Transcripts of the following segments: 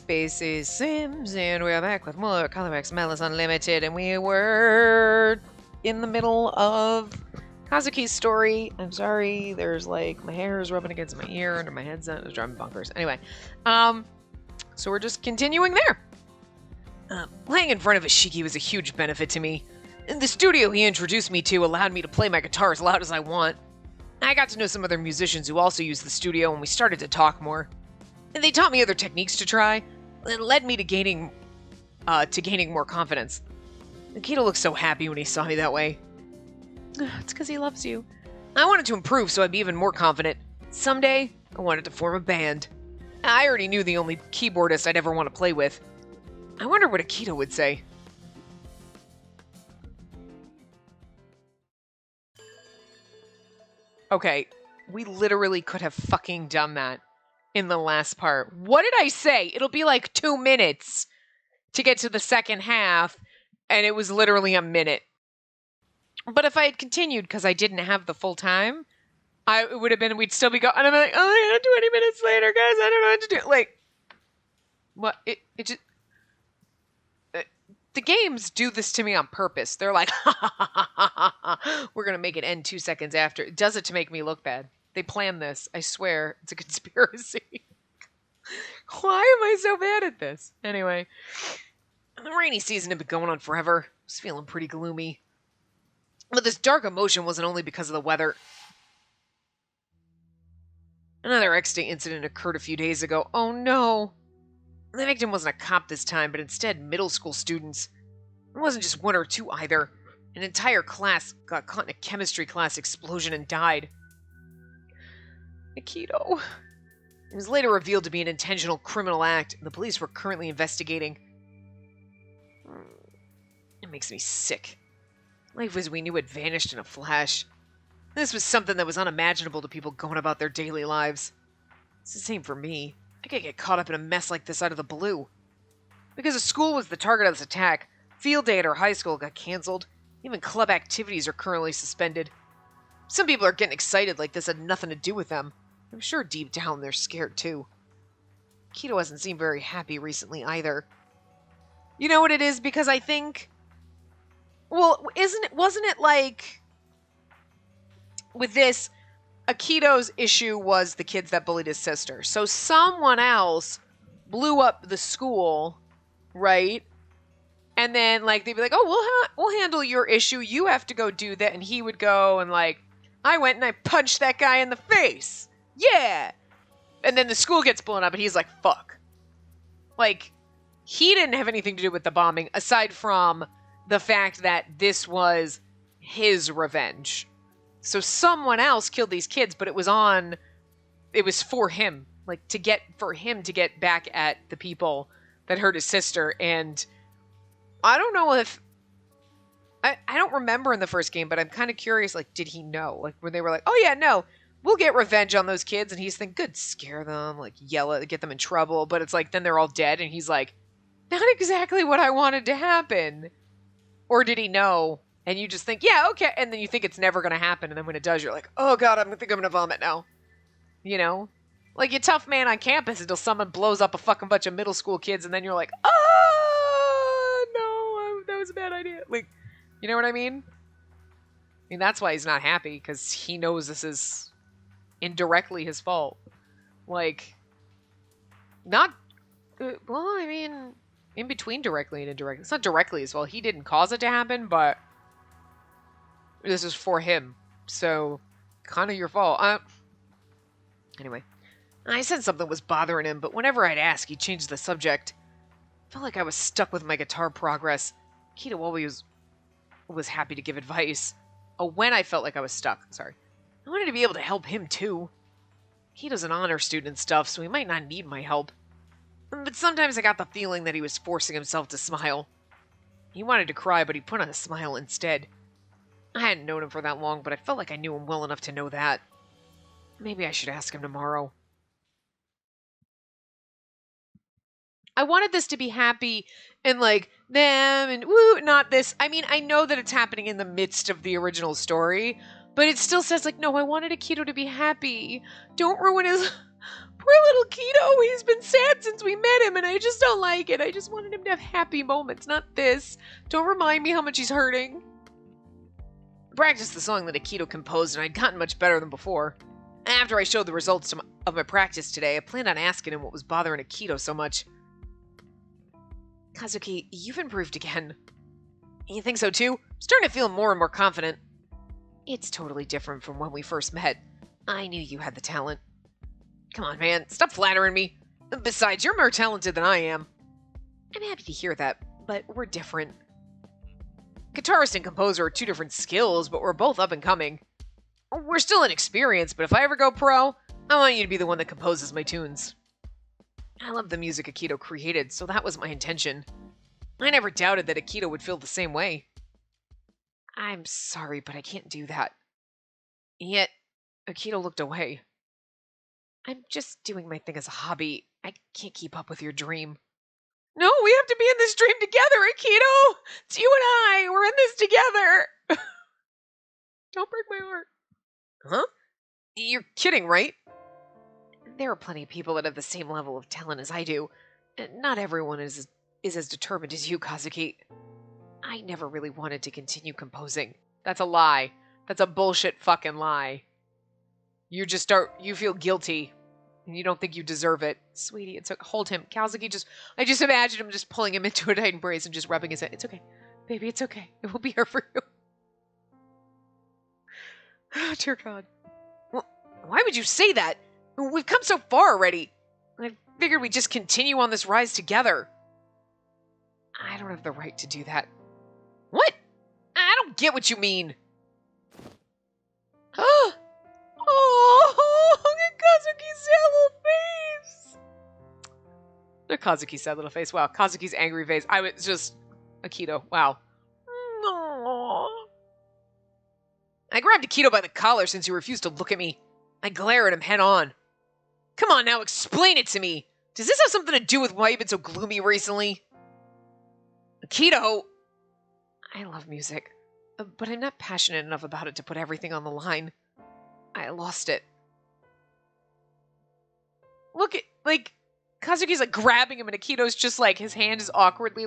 Spacey Sims, and we are back with more Colorx Malice Unlimited, and we were in the middle of Kazuki's story. I'm sorry, there's like, my hair is rubbing against my ear under my headset. It's driving bonkers. Anyway, so we're just continuing there. Playing in front of Nishiki was a huge benefit to me. The studio he introduced me to allowed me to play my guitar as loud as I want. I got to know some other musicians who also use the studio, and we started to talk more. And they taught me other techniques to try. It led me to gaining more confidence. Akito looked so happy when he saw me that way. It's because he loves you. I wanted to improve so I'd be even more confident. Someday, I wanted to form a band. I already knew the only keyboardist I'd ever want to play with. I wonder what Akito would say. Okay, we literally could have fucking done that in the last part. What did I say? It'll be like 2 minutes to get to the second half, and it was literally a minute. But if I had continued, because I didn't have the full time, it would have been, we'd still be going, and I'm like, oh, 20 minutes later, guys, I don't know what to do. Like, what? It just... The games do this to me on purpose. They're like, we're going to make it end 2 seconds after. It does it to make me look bad. They planned this. I swear. It's a conspiracy. Why am I so bad at this? Anyway. The rainy season had been going on forever. I was feeling pretty gloomy. But this dark emotion wasn't only because of the weather. Another X-Day incident occurred a few days ago. Oh no. The victim wasn't a cop this time, but instead middle school students. It wasn't just one or two either. An entire class got caught in a chemistry class explosion and died. Akito. It was later revealed to be an intentional criminal act, and the police were currently investigating. It makes me sick. Life as we knew it vanished in a flash. This was something that was unimaginable to people going about their daily lives. It's the same for me. I could get caught up in a mess like this out of the blue. Because a school was the target of this attack, field day at our high school got canceled. Even club activities are currently suspended. Some people are getting excited like this had nothing to do with them. I'm sure deep down they're scared too. Akito hasn't seemed very happy recently either. You know what it is? Because I think... Well, wasn't it like... With this... Akito's issue was the kids that bullied his sister. So someone else blew up the school, right? And then, like, they'd be like, oh, we'll handle your issue. You have to go do that. And he would go and, like, I went and I punched that guy in the face. Yeah! And then the school gets blown up and he's like, fuck. Like, he didn't have anything to do with the bombing, aside from the fact that this was his revenge. So someone else killed these kids, but it was for him. Like, for him to get back at the people that hurt his sister. And I don't know if... I don't remember in the first game, but I'm kind of curious, like, did he know? Like, when they were like, oh yeah, no, we'll get revenge on those kids. And he's thinking, good, scare them, like, yell at, get them in trouble. But it's like, then they're all dead. And he's like, not exactly what I wanted to happen. Or did he know? And you just think, yeah, okay. And then you think it's never going to happen. And then when it does, you're like, oh God, I think I'm going to vomit now. You know? Like, you're a tough man on campus until someone blows up a fucking bunch of middle school kids. And then you're like, oh, no, that was a bad idea. Like, you know what I mean? I mean, that's why he's not happy. Because he knows this is indirectly his fault. Like, not, well, I mean, in between directly and indirectly. It's not directly as well. He didn't cause it to happen, but this is for him. So, kind of your fault. Anyway, I said something was bothering him, but whenever I'd ask, he'd change the subject. I felt like I was stuck with my guitar progress. Akito always was happy to give advice. Oh, when I felt like I was stuck. Sorry. I wanted to be able to help him, too. Akito's an honor student and stuff, so he might not need my help. But sometimes I got the feeling that he was forcing himself to smile. He wanted to cry, but he put on a smile instead. I hadn't known him for that long, but I felt like I knew him well enough to know that. Maybe I should ask him tomorrow. I wanted this to be happy and like them and woo, not this. I mean, I know that it's happening in the midst of the original story, but it still says like, no, I wanted Akito to be happy. Don't ruin his... Poor little Keto, he's been sad since we met him, and I just don't like it. I just wanted him to have happy moments, not this. Don't remind me how much he's hurting. I practiced the song that Akito composed, and I'd gotten much better than before. After I showed the results of my practice today, I planned on asking him what was bothering Akito so much. Kazuki, you've improved again. You think so too? I'm starting to feel more and more confident. It's totally different from when we first met. I knew you had the talent. Come on, man, stop flattering me. Besides, you're more talented than I am. I'm happy to hear that, but we're different. Guitarist and composer are two different skills, but we're both up and coming. We're still inexperienced, but if I ever go pro, I want you to be the one that composes my tunes. I love the music Akito created, so that was my intention. I never doubted that Akito would feel the same way. I'm sorry, but I can't do that. Yet, Akito looked away. I'm just doing my thing as a hobby. I can't keep up with your dream. No, we have to be in this dream together, Akito! It's you and I! We're in this together! Don't break my heart. Huh? You're kidding, right? There are plenty of people that have the same level of talent as I do. Not everyone is as determined as you, Kazuki. I never really wanted to continue composing. That's a lie. That's a bullshit fucking lie. You feel guilty. And you don't think you deserve it. Sweetie, hold him. Kazuki I just imagine him just pulling him into a tight embrace and just rubbing his head. It's okay. Baby, it's okay. It will be here for you. Oh, dear God. Well, why would you say that? We've come so far already. I figured we'd just continue on this rise together. I don't have the right to do that. What? I don't get what you mean. Oh, look at Kazuki's sad little face. Look at Kazuki's sad little face. Wow, Kazuki's angry face. I was just... Akito. Wow. Aww. I grabbed Akito by the collar since he refused to look at me. I glare at him head on. Come on now, explain it to me. Does this have something to do with why you've been so gloomy recently? Akito! I love music, but I'm not passionate enough about it to put everything on the line. I lost it. Look at, Kazuki's grabbing him and Akito's just his hand is awkwardly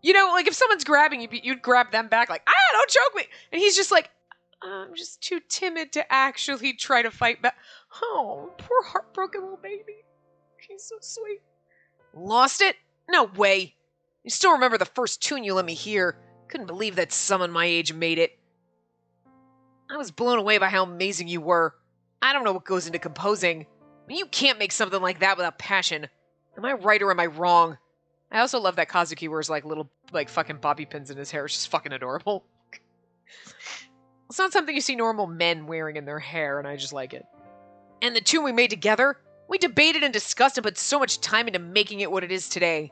if someone's grabbing you, you'd grab them back don't choke me. And he's just I'm just too timid to actually try to fight back. Oh, poor heartbroken little baby. He's so sweet. Lost it? No way. You still remember the first tune you let me hear. Couldn't believe that someone my age made it. I was blown away by how amazing you were. I don't know what goes into composing. You can't make something like that without passion. Am I right or am I wrong? I also love that Kazuki wears little fucking bobby pins in his hair. It's just fucking adorable. It's not something you see normal men wearing in their hair, and I just like it. And the tune we made together, we debated and discussed and put so much time into making it what it is today.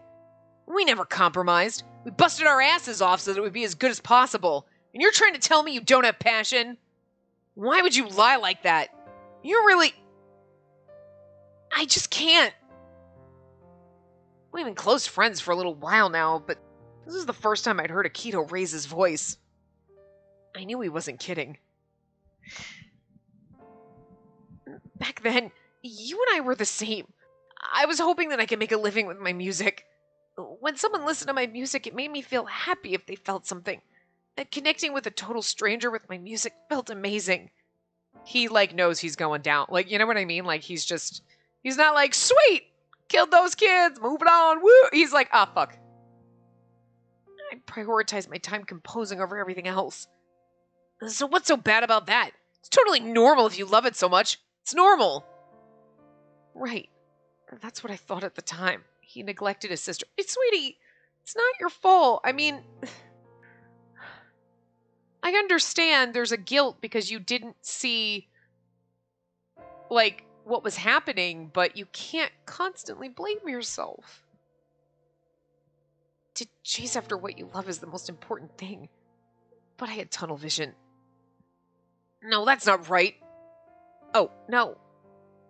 We never compromised. We busted our asses off so that it would be as good as possible. And you're trying to tell me you don't have passion? Why would you lie like that? You're really... I just can't. We've been close friends for a little while now, but this is the first time I'd heard Akito raise his voice. I knew he wasn't kidding. Back then, you and I were the same. I was hoping that I could make a living with my music. When someone listened to my music, it made me feel happy if they felt something. And connecting with a total stranger with my music felt amazing. He, knows he's going down. You know what I mean? He's not sweet! Killed those kids! Moving on! Woo! He's fuck. I prioritize my time composing over everything else. So what's so bad about that? It's totally normal if you love it so much. It's normal. Right. That's what I thought at the time. He neglected his sister. Hey, sweetie, it's not your fault. I mean, I understand there's a guilt because you didn't see, what was happening, but you can't constantly blame yourself. To chase after what you love is the most important thing. But I had tunnel vision. No, that's not right. Oh, no.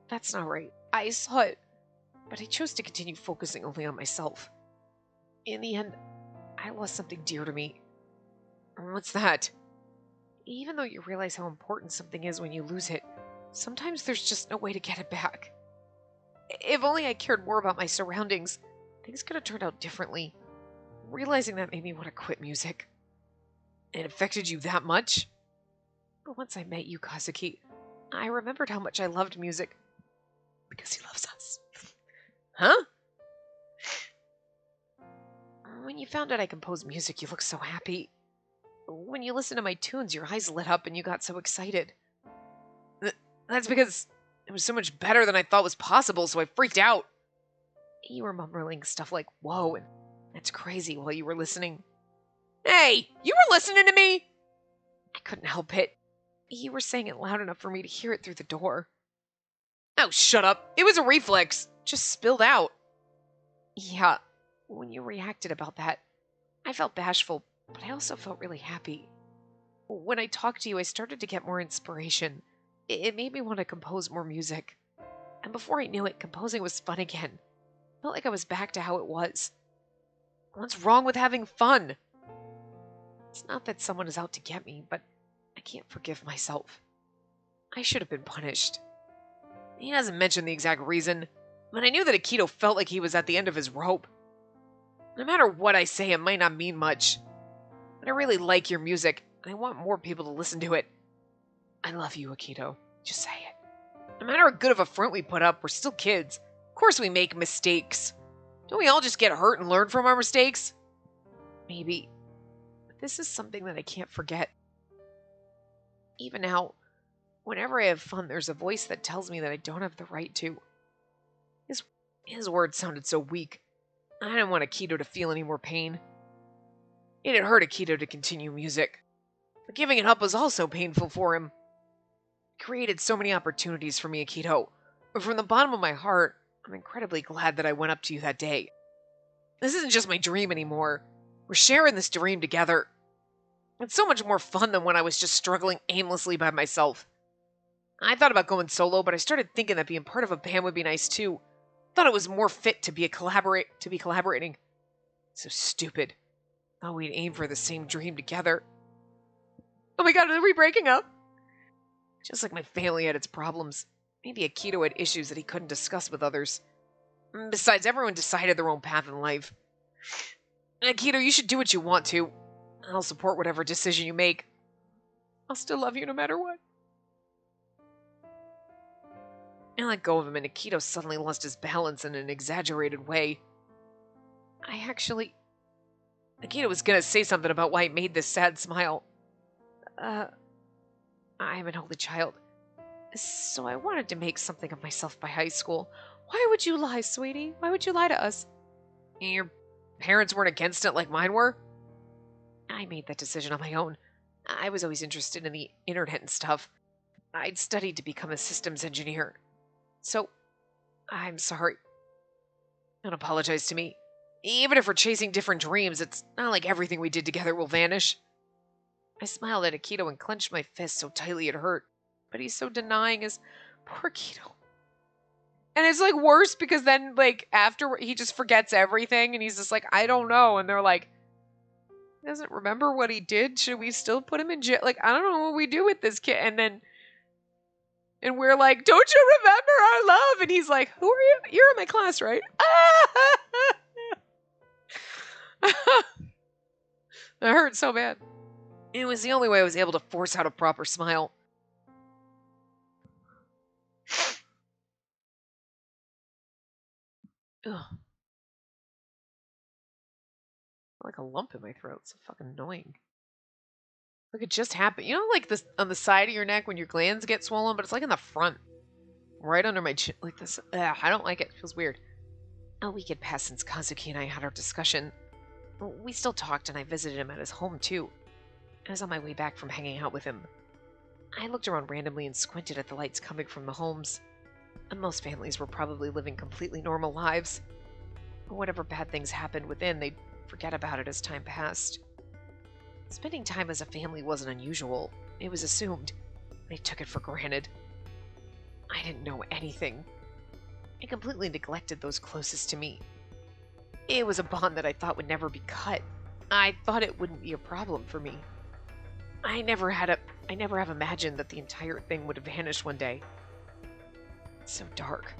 That's not right. I saw it, but I chose to continue focusing only on myself. In the end, I lost something dear to me. What's that? Even though you realize how important something is when you lose it, Sometimes there's just no way to get it back. If only I cared more about my surroundings, things could have turned out differently. Realizing that made me want to quit music. It affected you that much? But once I met you, Kazuki, I remembered how much I loved music. Because he loves us. Huh? When you found out I composed music, you looked so happy. When you listened to my tunes, your eyes lit up and you got so excited. That's because it was so much better than I thought was possible, so I freaked out. You were mumbling stuff like, whoa, and that's crazy while you were listening. Hey, you were listening to me? I couldn't help it. You were saying it loud enough for me to hear it through the door. Oh, shut up. It was a reflex. Just spilled out. Yeah, when you reacted about that, I felt bashful, but I also felt really happy. When I talked to you, I started to get more inspiration. It made me want to compose more music. And before I knew it, composing was fun again. Felt like I was back to how it was. What's wrong with having fun? It's not that someone is out to get me, but I can't forgive myself. I should have been punished. He doesn't mention the exact reason, but I knew that Akito felt like he was at the end of his rope. No matter what I say, it might not mean much. But I really like your music, and I want more people to listen to it. I love you, Akito. Just say it. No matter how good of a front we put up, we're still kids. Of course we make mistakes. Don't we all just get hurt and learn from our mistakes? Maybe. But this is something that I can't forget. Even now, whenever I have fun, there's a voice that tells me that I don't have the right to. His words sounded so weak. I didn't want Akito to feel any more pain. It had hurt Akito to continue music. But giving it up was also painful for him. It created so many opportunities for me, Akito. But from the bottom of my heart, I'm incredibly glad that I went up to you that day. This isn't just my dream anymore. We're sharing this dream together. It's so much more fun than when I was just struggling aimlessly by myself. I thought about going solo, but I started thinking that being part of a band would be nice too. Thought it was more fit to be collaborating. So stupid. Thought we'd aim for the same dream together. Oh my god, are we breaking up? Just like my family had its problems, maybe Akito had issues that he couldn't discuss with others. Besides, everyone decided their own path in life. Akito, you should do what you want to. I'll support whatever decision you make. I'll still love you no matter what. I let go of him and Akito suddenly lost his balance in an exaggerated way. Akito was gonna say something about why he made this sad smile. I'm an only child, so I wanted to make something of myself by high school. Why would you lie, sweetie? Why would you lie to us? Your parents weren't against it like mine were? I made that decision on my own. I was always interested in the internet and stuff. I'd studied to become a systems engineer. So, I'm sorry. Don't apologize to me. Even if we're chasing different dreams, it's not like everything we did together will vanish. I smiled at Akito and clenched my fist so tightly it hurt. But he's so denying as poor Akito. And it's like worse because then like after he just forgets everything and he's just like, I don't know. And they're like, he doesn't remember what he did. Should we still put him in jail? Like, I don't know what we do with this kid. And we're like, don't you remember our love? And he's like, who are you? You're in my class, right? That hurt so bad. It was the only way I was able to force out a proper smile. Ugh. Like a lump in my throat. It's so fucking annoying. Like it just happened. You know, like this on the side of your neck when your glands get swollen, but it's like in the front. Right under my chin. Like this. Ugh, I don't like it. It feels weird. A week had passed since Kazuki and I had our discussion. We still talked and I visited him at his home too. I was on my way back from hanging out with him. I looked around randomly and squinted at the lights coming from the homes. And most families were probably living completely normal lives. But whatever bad things happened within, they'd forget about it as time passed. Spending time as a family wasn't unusual. It was assumed. I took it for granted. I didn't know anything. I completely neglected those closest to me. It was a bond that I thought would never be cut. I thought it wouldn't be a problem for me. I never have imagined that the entire thing would vanish one day. It's so dark.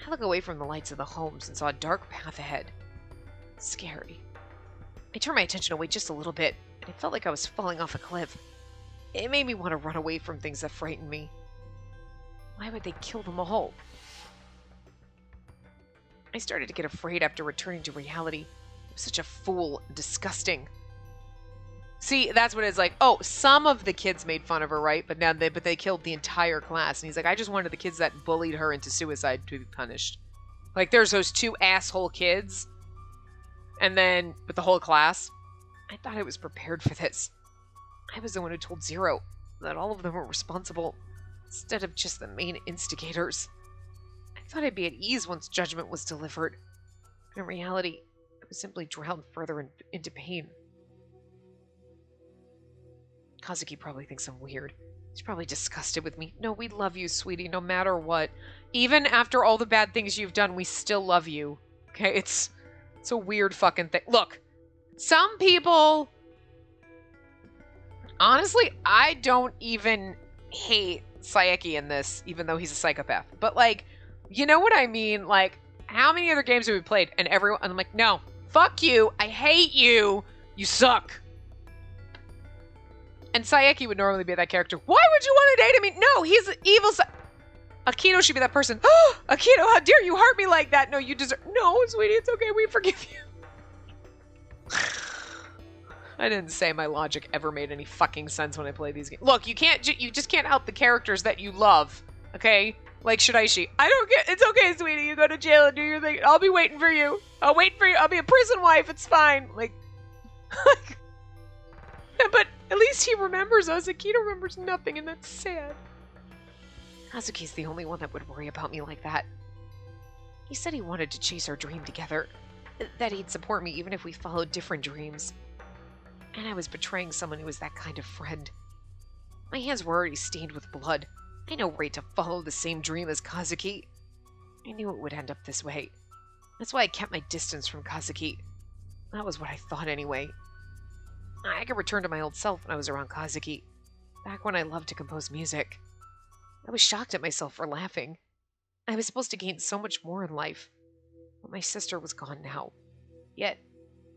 I look away from the lights of the homes and saw a dark path ahead. Scary. I turned my attention away just a little bit, and it felt like I was falling off a cliff. It made me want to run away from things that frightened me. Why would they kill them all? I started to get afraid after returning to reality. I was such a fool and disgusting. See, that's what it's like. Oh, some of the kids made fun of her, right? But they killed the entire class. And he's like, I just wanted the kids that bullied her into suicide to be punished. Like, there's those 2 asshole kids. And then, with the whole class. I thought I was prepared for this. I was the one who told Zero that all of them were responsible, instead of just the main instigators. I thought I'd be at ease once judgment was delivered. But in reality, I was simply drowned further into pain. Kazuki probably thinks I'm weird. He's probably disgusted with me. No, we love you, sweetie, no matter what. Even after all the bad things you've done, we still love you. Okay, it's a weird fucking thing. Look, some people... Honestly, I don't even hate Saeki in this, even though he's a psychopath. But, like, you know what I mean? Like, how many other games have we played? And I'm like, no, fuck you. I hate you. You suck. And Saeki would normally be that character. Why would you want to date him? No, he's evil. Akito should be that person. Oh, Akito, how dare you hurt me like that? No, you deserve... No, sweetie, it's okay. We forgive you. I didn't say my logic ever made any fucking sense when I play these games. Look, you just can't help the characters that you love, okay? Like Shiraishi. I don't get... It's okay, sweetie. You go to jail and do your thing. I'll be waiting for you. I'll wait for you. I'll be a prison wife. It's fine. Like... But at least he remembers us. Akito remembers nothing, and that's sad. Kazuki's the only one that would worry about me like that. He said he wanted to chase our dream together. That he'd support me even if we followed different dreams. And I was betraying someone who was that kind of friend. My hands were already stained with blood. I had no right to follow the same dream as Kazuki. I knew it would end up this way. That's why I kept my distance from Kazuki. That was what I thought anyway. I could return to my old self when I was around Kazuki, back when I loved to compose music. I was shocked at myself for laughing. I was supposed to gain so much more in life, but my sister was gone now. Yet,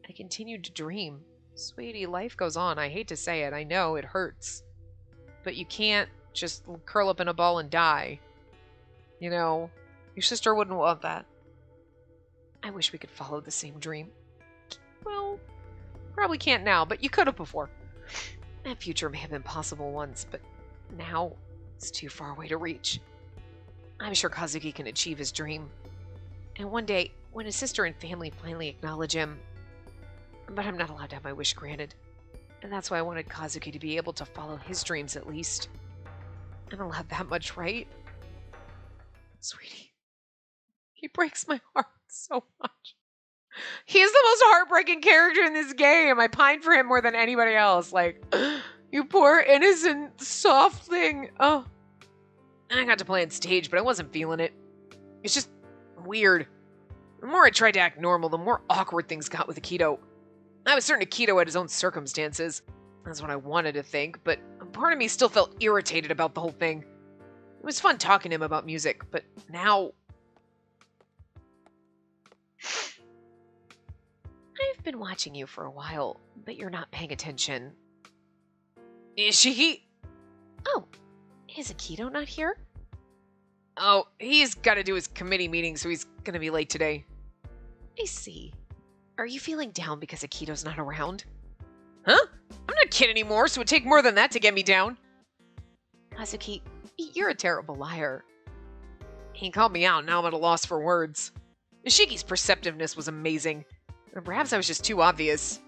I continued to dream. Sweetie, life goes on. I hate to say it. I know it hurts. But you can't just curl up in a ball and die. You know, your sister wouldn't want that. I wish we could follow the same dream. Well... Probably can't now, but you could have before. That future may have been possible once, but now it's too far away to reach. I'm sure Kazuki can achieve his dream. And one day, when his sister and family finally acknowledge him... But I'm not allowed to have my wish granted. And that's why I wanted Kazuki to be able to follow his dreams at least. I'm allowed that much, right? Sweetie, he breaks my heart so much. He's the most heartbreaking character in this game. I pine for him more than anybody else. Like, you poor, innocent, soft thing. Oh. I got to play on stage, but I wasn't feeling it. It's just weird. The more I tried to act normal, the more awkward things got with Akito. I was certain Akito had his own circumstances. That's what I wanted to think, but part of me still felt irritated about the whole thing. It was fun talking to him about music, but now... I've been watching you for a while, but you're not paying attention. Nishiki? Oh, is Akito not here? Oh, he's got to do his committee meeting, so he's going to be late today. I see. Are you feeling down because Akito's not around? Huh? I'm not a kid anymore, so it would take more than that to get me down. Kazuki, you're a terrible liar. He called me out, now I'm at a loss for words. Nishiki's perceptiveness was amazing. Or perhaps I was just too obvious.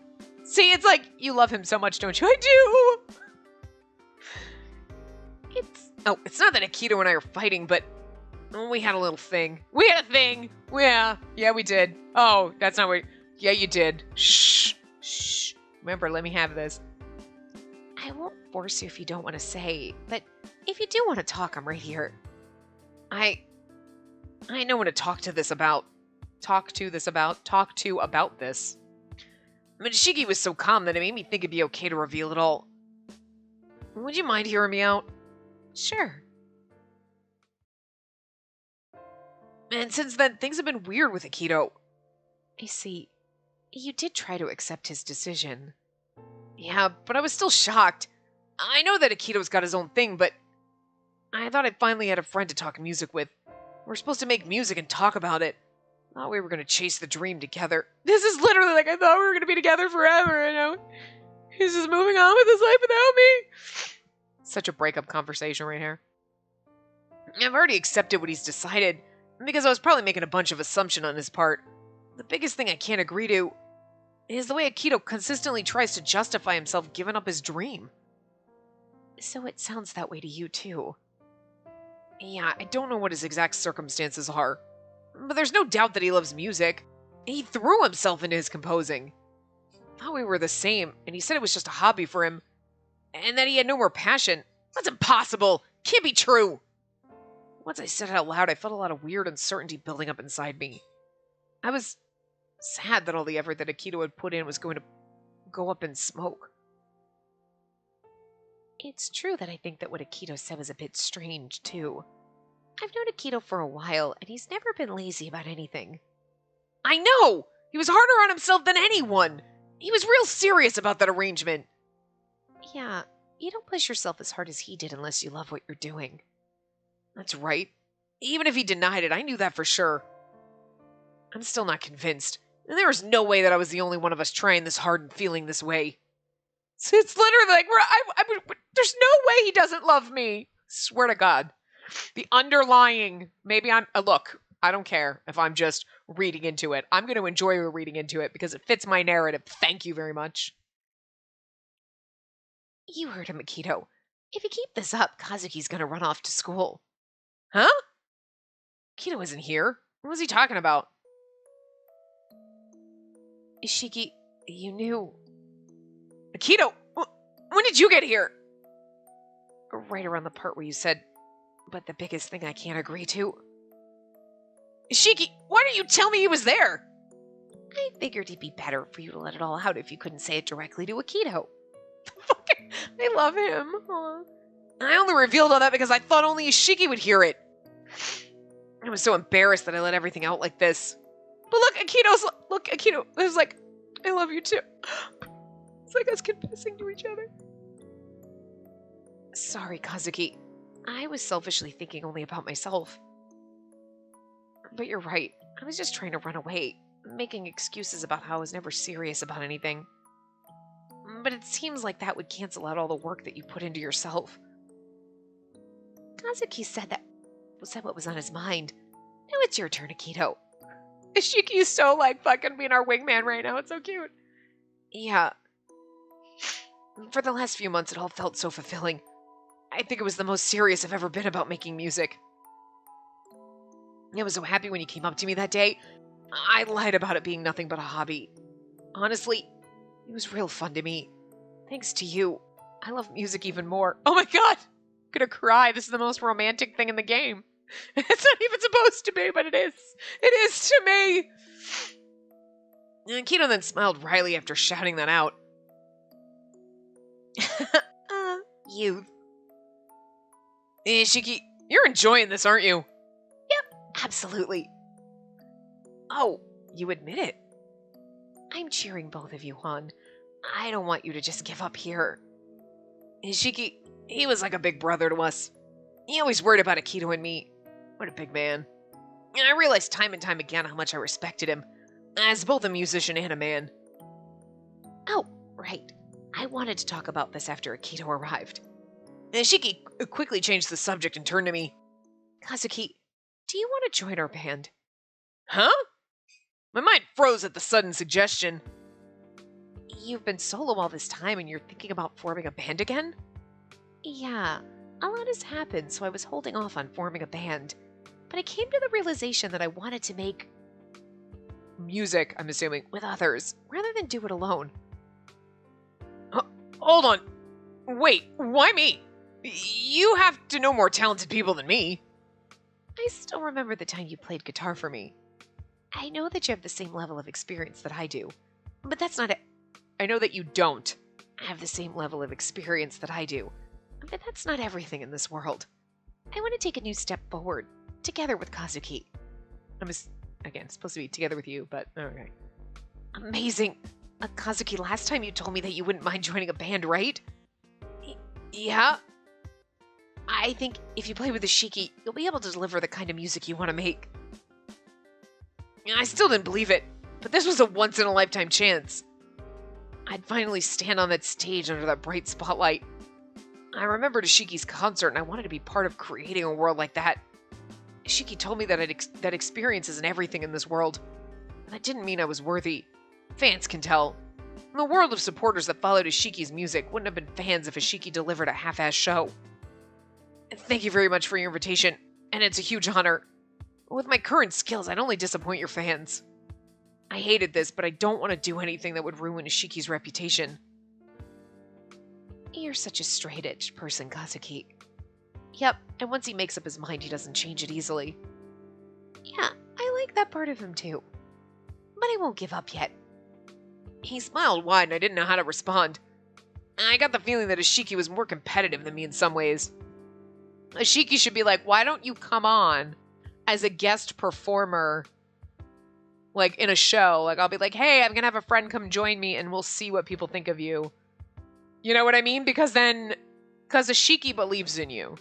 See, it's like, you love him so much, don't you? I do! It's not that Akito and I are fighting, but we had a little thing. We had a thing! Yeah, we did. Oh, that's not what... Yeah, you did. Shh. Shh. Remember, let me have this. I won't force you if you don't want to say, but if you do want to talk, I'm right here. I know what to talk to about this. Nishiki was so calm that it made me think it'd be okay to reveal it all. Would you mind hearing me out? Sure. And since then, things have been weird with Akito. I see. You did try to accept his decision. Yeah, but I was still shocked. I know that Akito's got his own thing, but I thought I finally had a friend to talk music with. We're supposed to make music and talk about it. Thought we were going to chase the dream together. This is literally like I thought we were going to be together forever, you know? He's just moving on with his life without me. Such a breakup conversation right here. I've already accepted what he's decided, because I was probably making a bunch of assumption on his part. The biggest thing I can't agree to is the way Akito consistently tries to justify himself giving up his dream. So it sounds that way to you, too. Yeah, I don't know what his exact circumstances are, but there's no doubt that he loves music. He threw himself into his composing. Thought we were the same, and he said it was just a hobby for him, and that he had no more passion. That's impossible! Can't be true! Once I said it out loud, I felt a lot of weird uncertainty building up inside me. I was sad that all the effort that Akito had put in was going to go up in smoke. It's true that I think that what Akito said was a bit strange, too. I've known Akito for a while, and he's never been lazy about anything. I know! He was harder on himself than anyone! He was real serious about that arrangement. Yeah, you don't push yourself as hard as he did unless you love what you're doing. That's right. Even if he denied it, I knew that for sure. I'm still not convinced. And there is no way that I was the only one of us trying this hard and feeling this way. It's literally like, there's no way he doesn't love me. Swear to God. The underlying, maybe look, I don't care if I'm just reading into it. I'm going to enjoy reading into it because it fits my narrative. Thank you very much. You heard him, Akito. If you keep this up, Kazuki's going to run off to school. Huh? Akito isn't here. What was he talking about? Ishiki, you knew. Akito, when did you get here? Right around the part where you said, but the biggest thing I can't agree to. Ishiki, why didn't you tell me he was there? I figured it'd be better for you to let it all out if you couldn't say it directly to Akito. I love him. Aww. I only revealed all that because I thought only Ishiki would hear it. I was so embarrassed that I let everything out like this. But look, Akito was like, I love you too. It's like us confessing to each other. Sorry, Kazuki. I was selfishly thinking only about myself. But you're right. I was just trying to run away, making excuses about how I was never serious about anything. But it seems like that would cancel out all the work that you put into yourself. Kazuki said what was on his mind. Now it's your turn, Akito. Ishiki is so like fucking being our wingman right now. It's so cute. Yeah. For the last few months, it all felt so fulfilling. I think it was the most serious I've ever been about making music. I was so happy when you came up to me that day. I lied about it being nothing but a hobby. Honestly, it was real fun to me. Thanks to you, I love music even more. Oh my god! I'm gonna cry. This is the most romantic thing in the game. It's not even supposed to be, but it is. It is to me! And Akito then smiled wryly after shouting that out. Youth. Ishiki, you're enjoying this, aren't you? Yep, absolutely. Oh, you admit it. I'm cheering both of you on. I don't want you to just give up here. Nishiki, he was like a big brother to us. He always worried about Akito and me. What a big man. And I realized time and time again how much I respected him, as both a musician and a man. Oh, right. I wanted to talk about this after Akito arrived. Nishiki quickly changed the subject and turned to me. Kazuki, do you want to join our band? Huh? My mind froze at the sudden suggestion. You've been solo all this time and you're thinking about forming a band again? Yeah, a lot has happened, so I was holding off on forming a band. But I came to the realization that I wanted to make music, I'm assuming, with others, rather than do it alone. Hold on. Wait, why me? You have to know more talented people than me. I still remember the time you played guitar for me. I know that you have the same level of experience that I do, but that's not it. I know that you don't have the same level of experience that I do, but that's not everything in this world. I want to take a new step forward, together with Kazuki. again, supposed to be together with you, but okay. Amazing. Kazuki, last time you told me that you wouldn't mind joining a band, right? Yeah. I think if you play with Nishiki, you'll be able to deliver the kind of music you want to make. I still didn't believe it, but this was a once-in-a-lifetime chance. I'd finally stand on that stage under that bright spotlight. I remember Nishiki's concert, and I wanted to be part of creating a world like that. Nishiki told me that that experience isn't everything in this world. And that didn't mean I was worthy. Fans can tell. And the world of supporters that followed Ishiki's music wouldn't have been fans if Ishiki delivered a half-assed show. And thank you very much for your invitation, and it's a huge honor. With my current skills, I'd only disappoint your fans. I hated this, but I don't want to do anything that would ruin Ishiki's reputation. You're such a straight-edged person, Kazuki. Yep, and once he makes up his mind, he doesn't change it easily. Yeah, I like that part of him too. But I won't give up yet. He smiled wide, and I didn't know how to respond. I got the feeling that Ishiki was more competitive than me in some ways. Ishiki should be like, why don't you come on as a guest performer, like in a show? Like, I'll be like, hey, I'm going to have a friend come join me, and we'll see what people think of you. You know what I mean? Because Ishiki believes in you.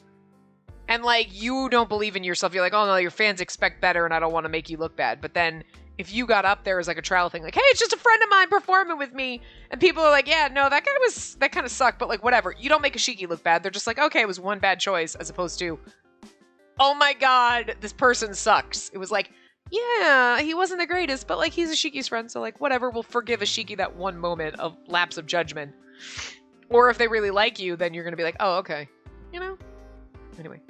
And, like, you don't believe in yourself. You're like, oh, no, your fans expect better, and I don't want to make you look bad. But then if you got up there as, like, a trial thing, like, hey, it's just a friend of mine performing with me, and people are like, yeah, no, that kind of sucked, but, like, whatever. You don't make Ishiki look bad. They're just like, okay, it was one bad choice, as opposed to, oh, my God, this person sucks. It was like, yeah, he wasn't the greatest, but, like, he's Ishiki's friend, so, like, whatever, we'll forgive Ishiki that one moment of lapse of judgment. Or if they really like you, then you're going to be like, oh, okay. You know? Anyway.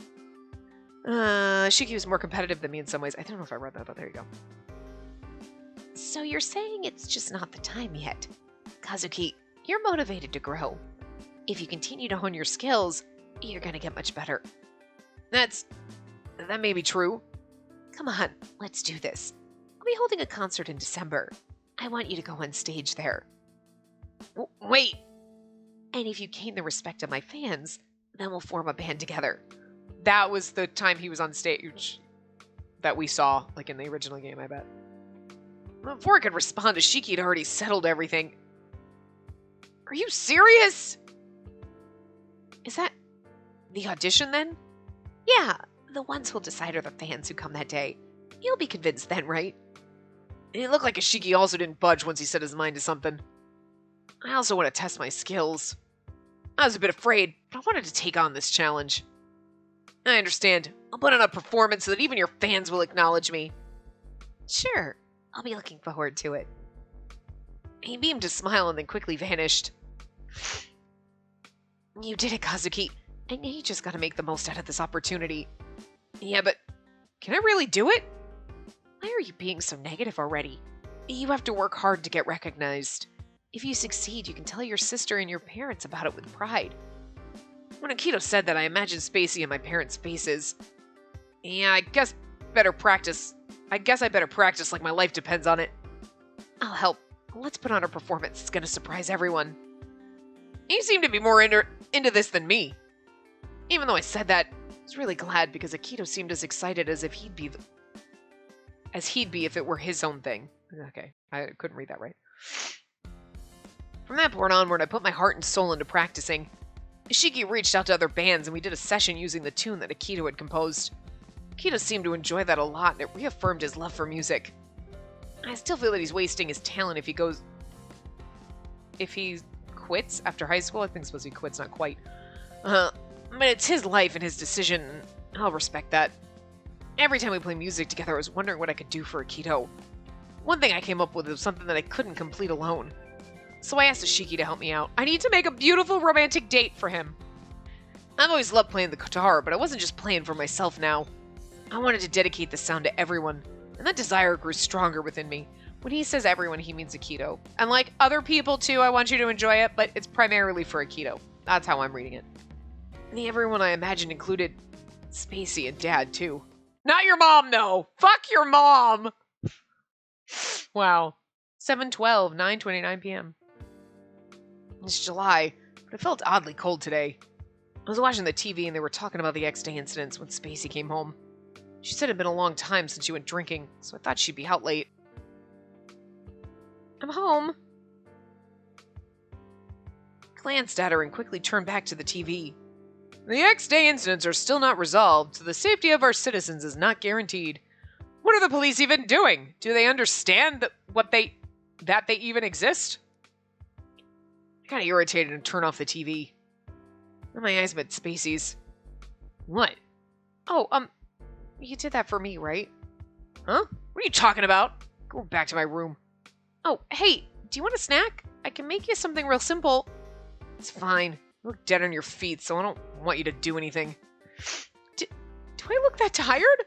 Ishiki was more competitive than me in some ways. I don't know if I read that, but there you go. So you're saying it's just not the time yet. Kazuki, you're motivated to grow. If you continue to hone your skills, you're going to get much better. That may be true. Come on, let's do this. I'll be holding a concert in December. I want you to go on stage there. Wait! And if you gain the respect of my fans, then we'll form a band together. That was the time he was on stage that we saw, like in the original game, I bet. Before I could respond, Ishiki had already settled everything. Are you serious? Is that the audition then? Yeah, the ones who'll decide are the fans who come that day. You'll be convinced then, right? And it looked like Ishiki also didn't budge once he set his mind to something. I also want to test my skills. I was a bit afraid, but I wanted to take on this challenge. I understand. I'll put on a performance so that even your fans will acknowledge me. Sure, I'll be looking forward to it. He beamed a smile and then quickly vanished. You did it, Kazuki. And you just gotta make the most out of this opportunity. Yeah, but can I really do it? Why are you being so negative already? You have to work hard to get recognized. If you succeed, you can tell your sister and your parents about it with pride. When Akito said that, I imagined Spacey and my parents' faces. Yeah, I guess I better practice like my life depends on it. I'll help. Let's put on a performance. It's gonna surprise everyone. You seem to be more into this than me. Even though I said that, I was really glad because Akito seemed as excited as if he'd be if it were his own thing. Okay, I couldn't read that right. From that point onward, I put my heart and soul into practicing. Nishiki reached out to other bands and we did a session using the tune that Akito had composed. Akito seemed to enjoy that a lot and it reaffirmed his love for music. I still feel that he's wasting his talent if he quits after high school. I think it's supposed to be quits, not quite. But it's his life and his decision, and I'll respect that. Every time we play music together, I was wondering what I could do for Akito. One thing I came up with was something that I couldn't complete alone. So I asked Nishiki to help me out. I need to make a beautiful romantic date for him. I've always loved playing the guitar, but I wasn't just playing for myself now. I wanted to dedicate the sound to everyone, and that desire grew stronger within me. When he says everyone, he means Akito. And like other people too, I want you to enjoy it, but it's primarily for Akito. That's how I'm reading it. And the everyone I imagined included Spacey and Dad too. Not your mom, no! Fuck your mom! Wow. 7:12, 9:29 p.m. It's July, but it felt oddly cold today. I was watching the TV and they were talking about the X-Day incidents when Spacey came home. She said it had been a long time since she went drinking, so I thought she'd be out late. I'm home. Glanced at her and quickly turned back to the TV. The X-Day incidents are still not resolved, so the safety of our citizens is not guaranteed. What are the police even doing? Do they understand that they even exist? I got irritated and turned off the TV. Then my eyes met Spacey's. What? Oh, you did that for me, right? Huh? What are you talking about? Go back to my room. Oh, hey, do you want a snack? I can make you something real simple. It's fine. You look dead on your feet, so I don't want you to do anything. Do I look that tired?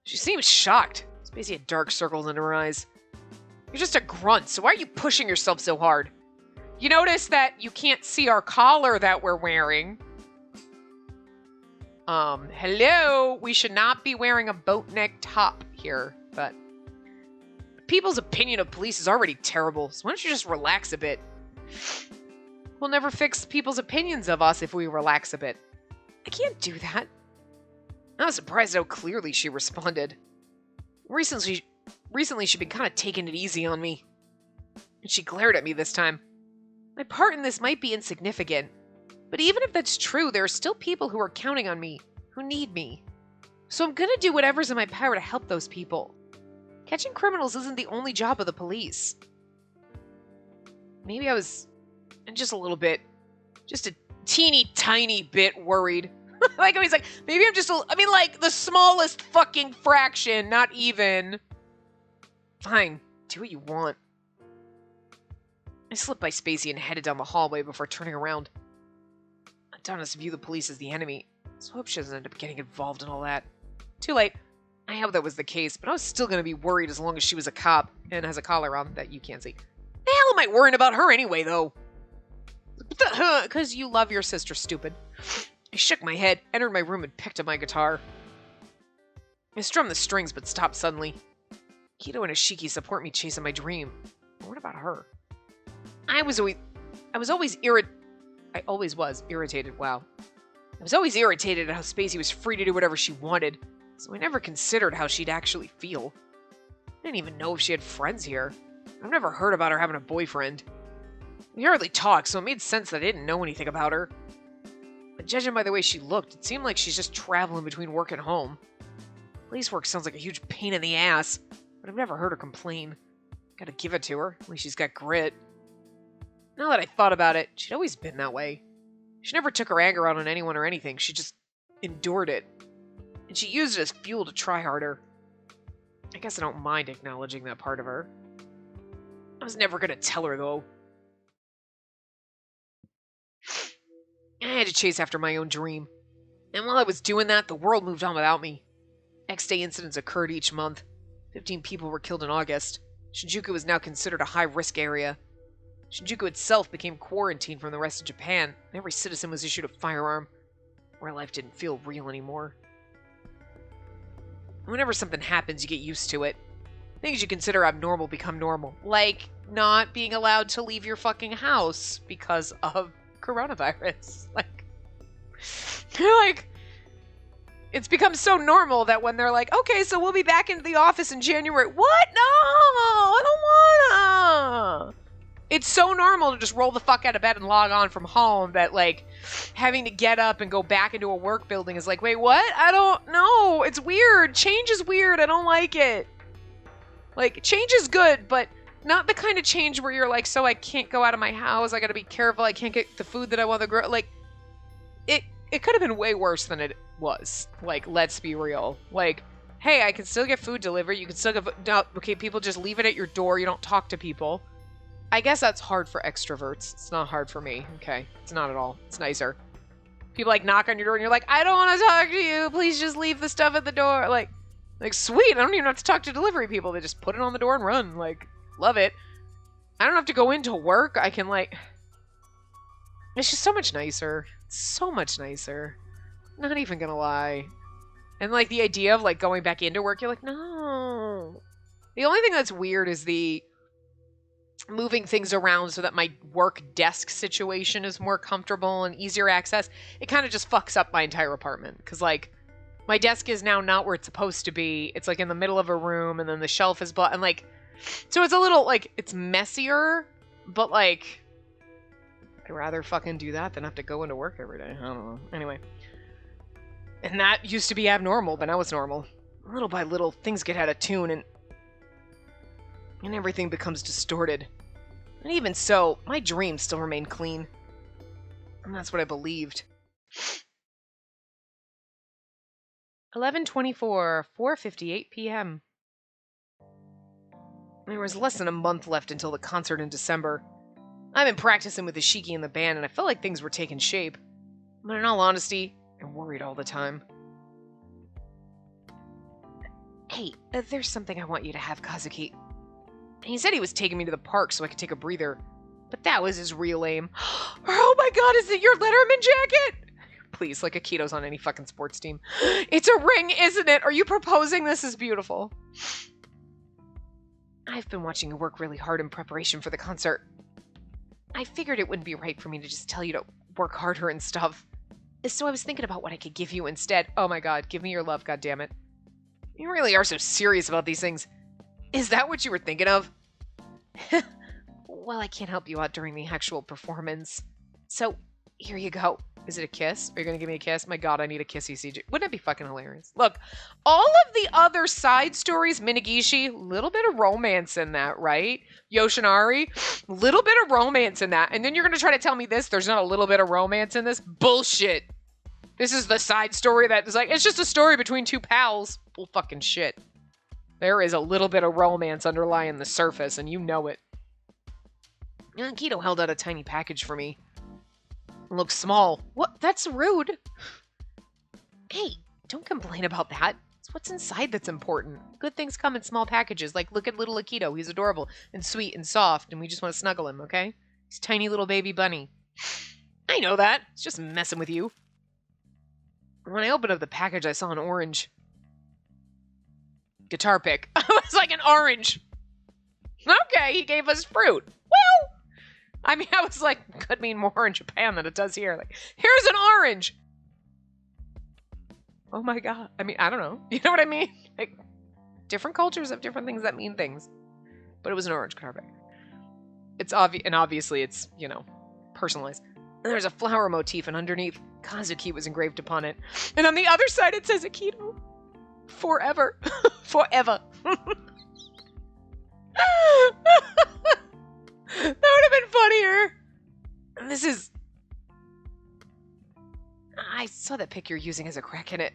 She seems shocked. Spacey had dark circles under her eyes. You're just a grunt, so why are you pushing yourself so hard? You notice that you can't see our collar that we're wearing. Hello? We should not be wearing a boat neck top here, but people's opinion of police is already terrible, so why don't you just relax a bit? We'll never fix people's opinions of us if we relax a bit. I can't do that. I was surprised how clearly she responded. Recently she'd been kind of taking it easy on me. And she glared at me this time. My part in this might be insignificant, but even if that's true, there are still people who are counting on me, who need me. So I'm gonna do whatever's in my power to help those people. Catching criminals isn't the only job of the police. Maybe I was just a little bit, just a teeny tiny bit worried. Like, he's like, maybe I'm just, like, the smallest fucking fraction, not even. Fine, do what you want. I slipped by Spacey and headed down the hallway before turning around. Adonis viewed the police as the enemy, so I hope she doesn't end up getting involved in all that. Too late. I hope that was the case, but I was still going to be worried as long as she was a cop and has a collar on that you can't see. The hell am I worrying about her anyway, though? Because you love your sister, stupid. I shook my head, entered my room, and picked up my guitar. I strummed the strings, but stopped suddenly. Akito and Nishiki support me chasing my dream. But what about her? I was always irritated, wow. I was always irritated at how Spacey was free to do whatever she wanted, so I never considered how she'd actually feel. I didn't even know if she had friends here. I've never heard about her having a boyfriend. We hardly talked, so it made sense that I didn't know anything about her. But judging by the way she looked, it seemed like she's just traveling between work and home. Police work sounds like a huge pain in the ass, but I've never heard her complain. Gotta give it to her, at least she's got grit. Now that I thought about it, she'd always been that way. She never took her anger out on anyone or anything, she just endured it. And she used it as fuel to try harder. I guess I don't mind acknowledging that part of her. I was never gonna tell her, though. I had to chase after my own dream. And while I was doing that, the world moved on without me. X-Day incidents occurred each month. 15 people were killed in August. Shinjuku was now considered a high-risk area. Shinjuku itself became quarantined from the rest of Japan, and every citizen was issued a firearm, where life didn't feel real anymore. Whenever something happens, you get used to it. Things you consider abnormal become normal. Like not being allowed to leave your fucking house because of coronavirus. It's become so normal that when they're like, okay, so we'll be back into the office in January. What? No, I don't wanna. It's so normal to just roll the fuck out of bed and log on from home that, like, having to get up and go back into a work building is like, wait, what? I don't know. It's weird. Change is weird. I don't like it. Like, change is good, but not the kind of change where you're like, so I can't go out of my house. I gotta be careful. I can't get the food that I want to grow. Like, it could have been way worse than it was. Like, let's be real. Like, hey, I can still get food delivered. You can still get... No, okay, people just leave it at your door. You don't talk to people. I guess that's hard for extroverts. It's not hard for me. Okay. It's not at all. It's nicer. People, like, knock on your door and you're like, I don't want to talk to you. Please just leave the stuff at the door. Like, sweet. I don't even have to talk to delivery people. They just put it on the door and run. Like, love it. I don't have to go into work. I can, like... It's just so much nicer. So much nicer. Not even gonna lie. And, like, the idea of, like, going back into work, you're like, no. The only thing that's weird is the moving things around so that my work desk situation is more comfortable and easier access. It kind of just fucks up my entire apartment. Because, like, My desk is now not where it's supposed to be. It's like in the middle of a room, and then the shelf is and like, so it's a little like, it's messier, but like, I'd rather fucking do that than have to go into work every day. I don't know. Anyway. And that used to be abnormal, but now it's normal. Little by little, things get out of tune, and everything becomes distorted. And even so, my dreams still remain clean. And that's what I believed. 11:24, 4:58 p.m. There was less than a month left until the concert in December. I've been practicing with Nishiki in the band, and I felt like things were taking shape. But in all honesty, I worried all the time. Hey, there's something I want you to have, Kazuki. He said he was taking me to the park so I could take a breather. But that was his real aim. Oh my god, is it your Letterman jacket? Please, like Akito's on any fucking sports team. It's a ring, isn't it? Are you proposing? This is beautiful. I've been watching you work really hard in preparation for the concert. I figured it wouldn't be right for me to just tell you to work harder and stuff. So I was thinking about what I could give you instead. Oh my god, give me your love, goddammit. You really are so serious about these things. Is that what you were thinking of? Well, I can't help you out during the actual performance. So, here you go. Is it a kiss? Are you going to give me a kiss? My god, I need a kissy CJ. Wouldn't that be fucking hilarious? Look, all of the other side stories, Minagishi, little bit of romance in that, right? Yoshinari, little bit of romance in that. And then you're going to try to tell me this? There's not a little bit of romance in this? Bullshit. This is the side story that is like, it's just a story between two pals. Bull fucking shit. There is a little bit of romance underlying the surface, and you know it. Akito held out a tiny package for me. It looks small. What? That's rude. Hey, don't complain about that. It's what's inside that's important. Good things come in small packages. Like, look at little Akito. He's adorable and sweet and soft, and we just want to snuggle him, okay? He's tiny little baby bunny. I know that. It's just messing with you. When I opened up the package, I saw an orange guitar pick. I was like, an orange. Okay, he gave us fruit. Well, I mean, I was like, could mean more in Japan than it does here. Like, here's an orange. Oh my god. I mean, I don't know. You know what I mean? Like, different cultures have different things that mean things. But it was an orange guitar pick. It's obvious, and obviously it's, you know, personalized. And there's a flower motif, and underneath, Kazuki was engraved upon it. And on the other side, it says Akito. Forever. Forever. That would have been funnier. And this is... I saw that pic you're using as a crack in it.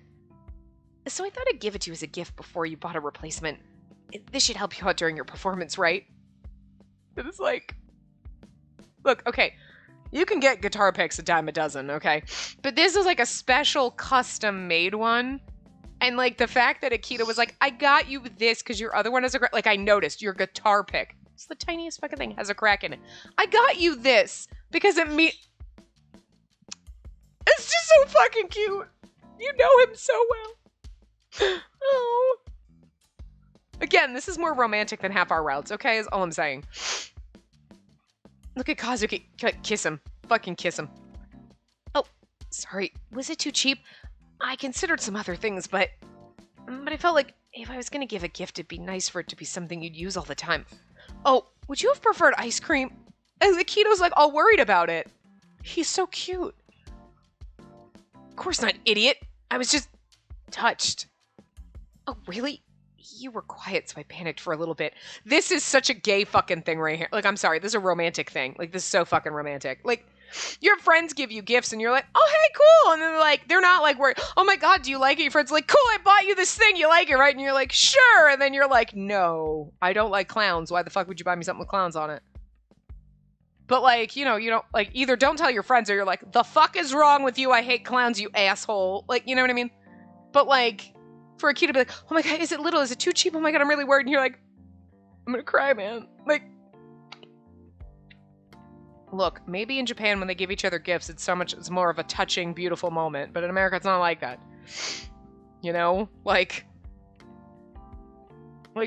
So I thought I'd give it to you as a gift before you bought a replacement. This should help you out during your performance, right? It was like... Look, okay. You can get guitar picks a dime a dozen, okay? But this is like a special custom-made one. And like the fact that Akito was like, I got you this because your other one has a crack. Like I noticed your guitar pick. It's the tiniest fucking thing. Has a crack in it. I got you this because it It's just so fucking cute. You know him so well. Oh. Again, this is more romantic than Half Our Routes, okay? Is all I'm saying. Look at Kazuki. Kiss him. Fucking kiss him. Oh, sorry. Was it too cheap? I considered some other things, but I felt like if I was going to give a gift, it'd be nice for it to be something you'd use all the time. Oh, would you have preferred ice cream? And Akito's like all worried about it. He's so cute. Of course not, idiot. I was just touched. Oh, really? You were quiet, so I panicked for a little bit. This is such a gay fucking thing right here. Like, I'm sorry, this is a romantic thing. Like, this is so fucking romantic. Like, your friends give you gifts and you're like, oh, hey, cool. And then they're like, they're not like, worried. Oh my God, do you like it? Your friend's like, cool, I bought you this thing. You like it, right? And you're like, sure. And then you're like, no, I don't like clowns. Why the fuck would you buy me something with clowns on it? But like, you know, you don't like either don't tell your friends or you're like, the fuck is wrong with you? I hate clowns, you asshole. Like, you know what I mean? But like, for a kid to be like, oh my God, is it little? Is it too cheap? Oh my God, I'm really worried. And you're like, I'm gonna cry, man. Like, look, maybe in Japan when they give each other gifts, it's more of a touching, beautiful moment. But in America, it's not like that. You know? Like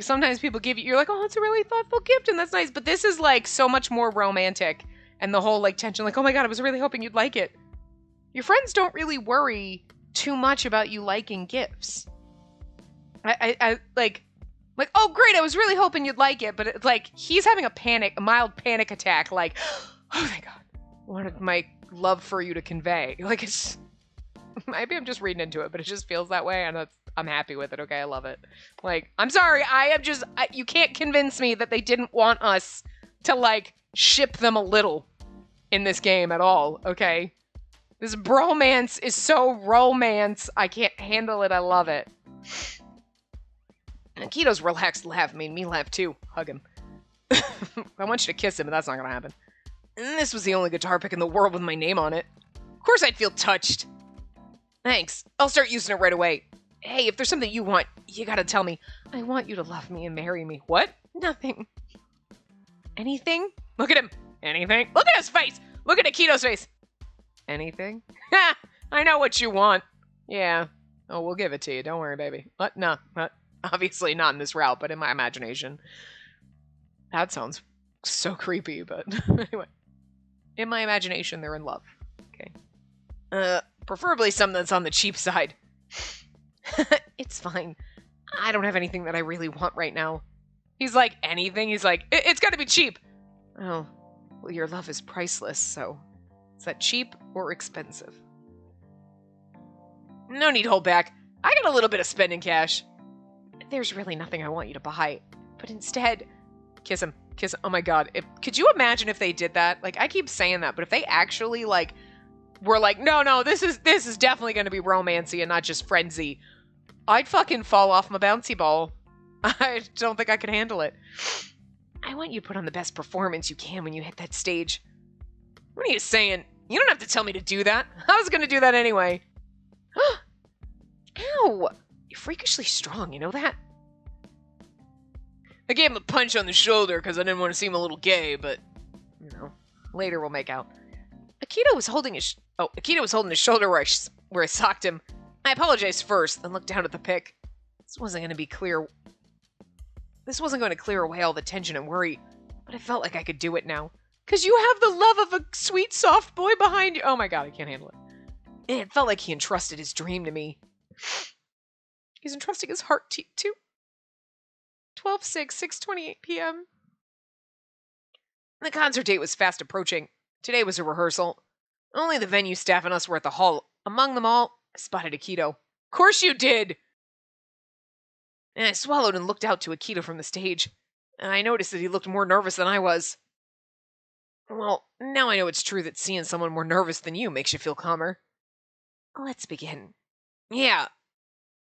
sometimes people give you, you're like, oh, it's a really thoughtful gift and that's nice. But this is like so much more romantic and the whole like tension, like, oh my God, I was really hoping you'd like it. Your friends don't really worry too much about you liking gifts. I like, oh great, I was really hoping you'd like it, but it's like he's having a mild panic attack, like, oh thank God, wanted my love for you to convey. Like, it's, maybe I'm just reading into it, but it just feels that way, and I'm happy with it, okay? I love it. Like, I'm sorry, you can't convince me that they didn't want us to, like, ship them a little in this game at all, okay? This bromance is so romance. I can't handle it. I love it. Akito's relaxed laugh made me laugh too. Hug him. I want you to kiss him, but that's not gonna happen. And this was the only guitar pick in the world with my name on it. Of course I'd feel touched. Thanks. I'll start using it right away. Hey, if there's something you want, you gotta tell me. I want you to love me and marry me. What? Nothing. Anything? Look at him. Anything? Look at his face! Look at Akito's face! Anything? Ha! I know what you want. Yeah. Oh, we'll give it to you. Don't worry, baby. What? No. Obviously not in this route, but in my imagination. That sounds so creepy, but anyway. In my imagination, they're in love. Okay. Preferably something that's on the cheap side. It's fine. I don't have anything that I really want right now. He's like, anything? He's like, it's gotta be cheap. Oh, well, your love is priceless, so... Is that cheap or expensive? No need to hold back. I got a little bit of spending cash. There's really nothing I want you to buy. But instead... Kiss him. Kiss him. Oh my god. Could you imagine if they did that? Like, I keep saying that, but if they actually, like... Were like, no, this is definitely going to be romancy and not just frenzy. I'd fucking fall off my bouncy ball. I don't think I could handle it. I want you to put on the best performance you can when you hit that stage. What are you saying? You don't have to tell me to do that. I was going to do that anyway. Ow! You're freakishly strong, you know that? I gave him a punch on the shoulder because I didn't want to seem a little gay, but, you know, later we'll make out. Akito was holding his shoulder where I socked him. I apologized first, then looked down at the pick. This wasn't going to clear away all the tension and worry, but I felt like I could do it now. Because you have the love of a sweet, soft boy behind you. Oh my god, I can't handle it. And it felt like he entrusted his dream to me. He's entrusting his heart to 12/6, 6:28 p.m. The concert date was fast approaching. Today was a rehearsal. Only the venue staff and us were at the hall. Among them all, I spotted Akito. Of course you did! And I swallowed and looked out to Akito from the stage. And I noticed that he looked more nervous than I was. Well, now I know it's true that seeing someone more nervous than you makes you feel calmer. Let's begin. Yeah.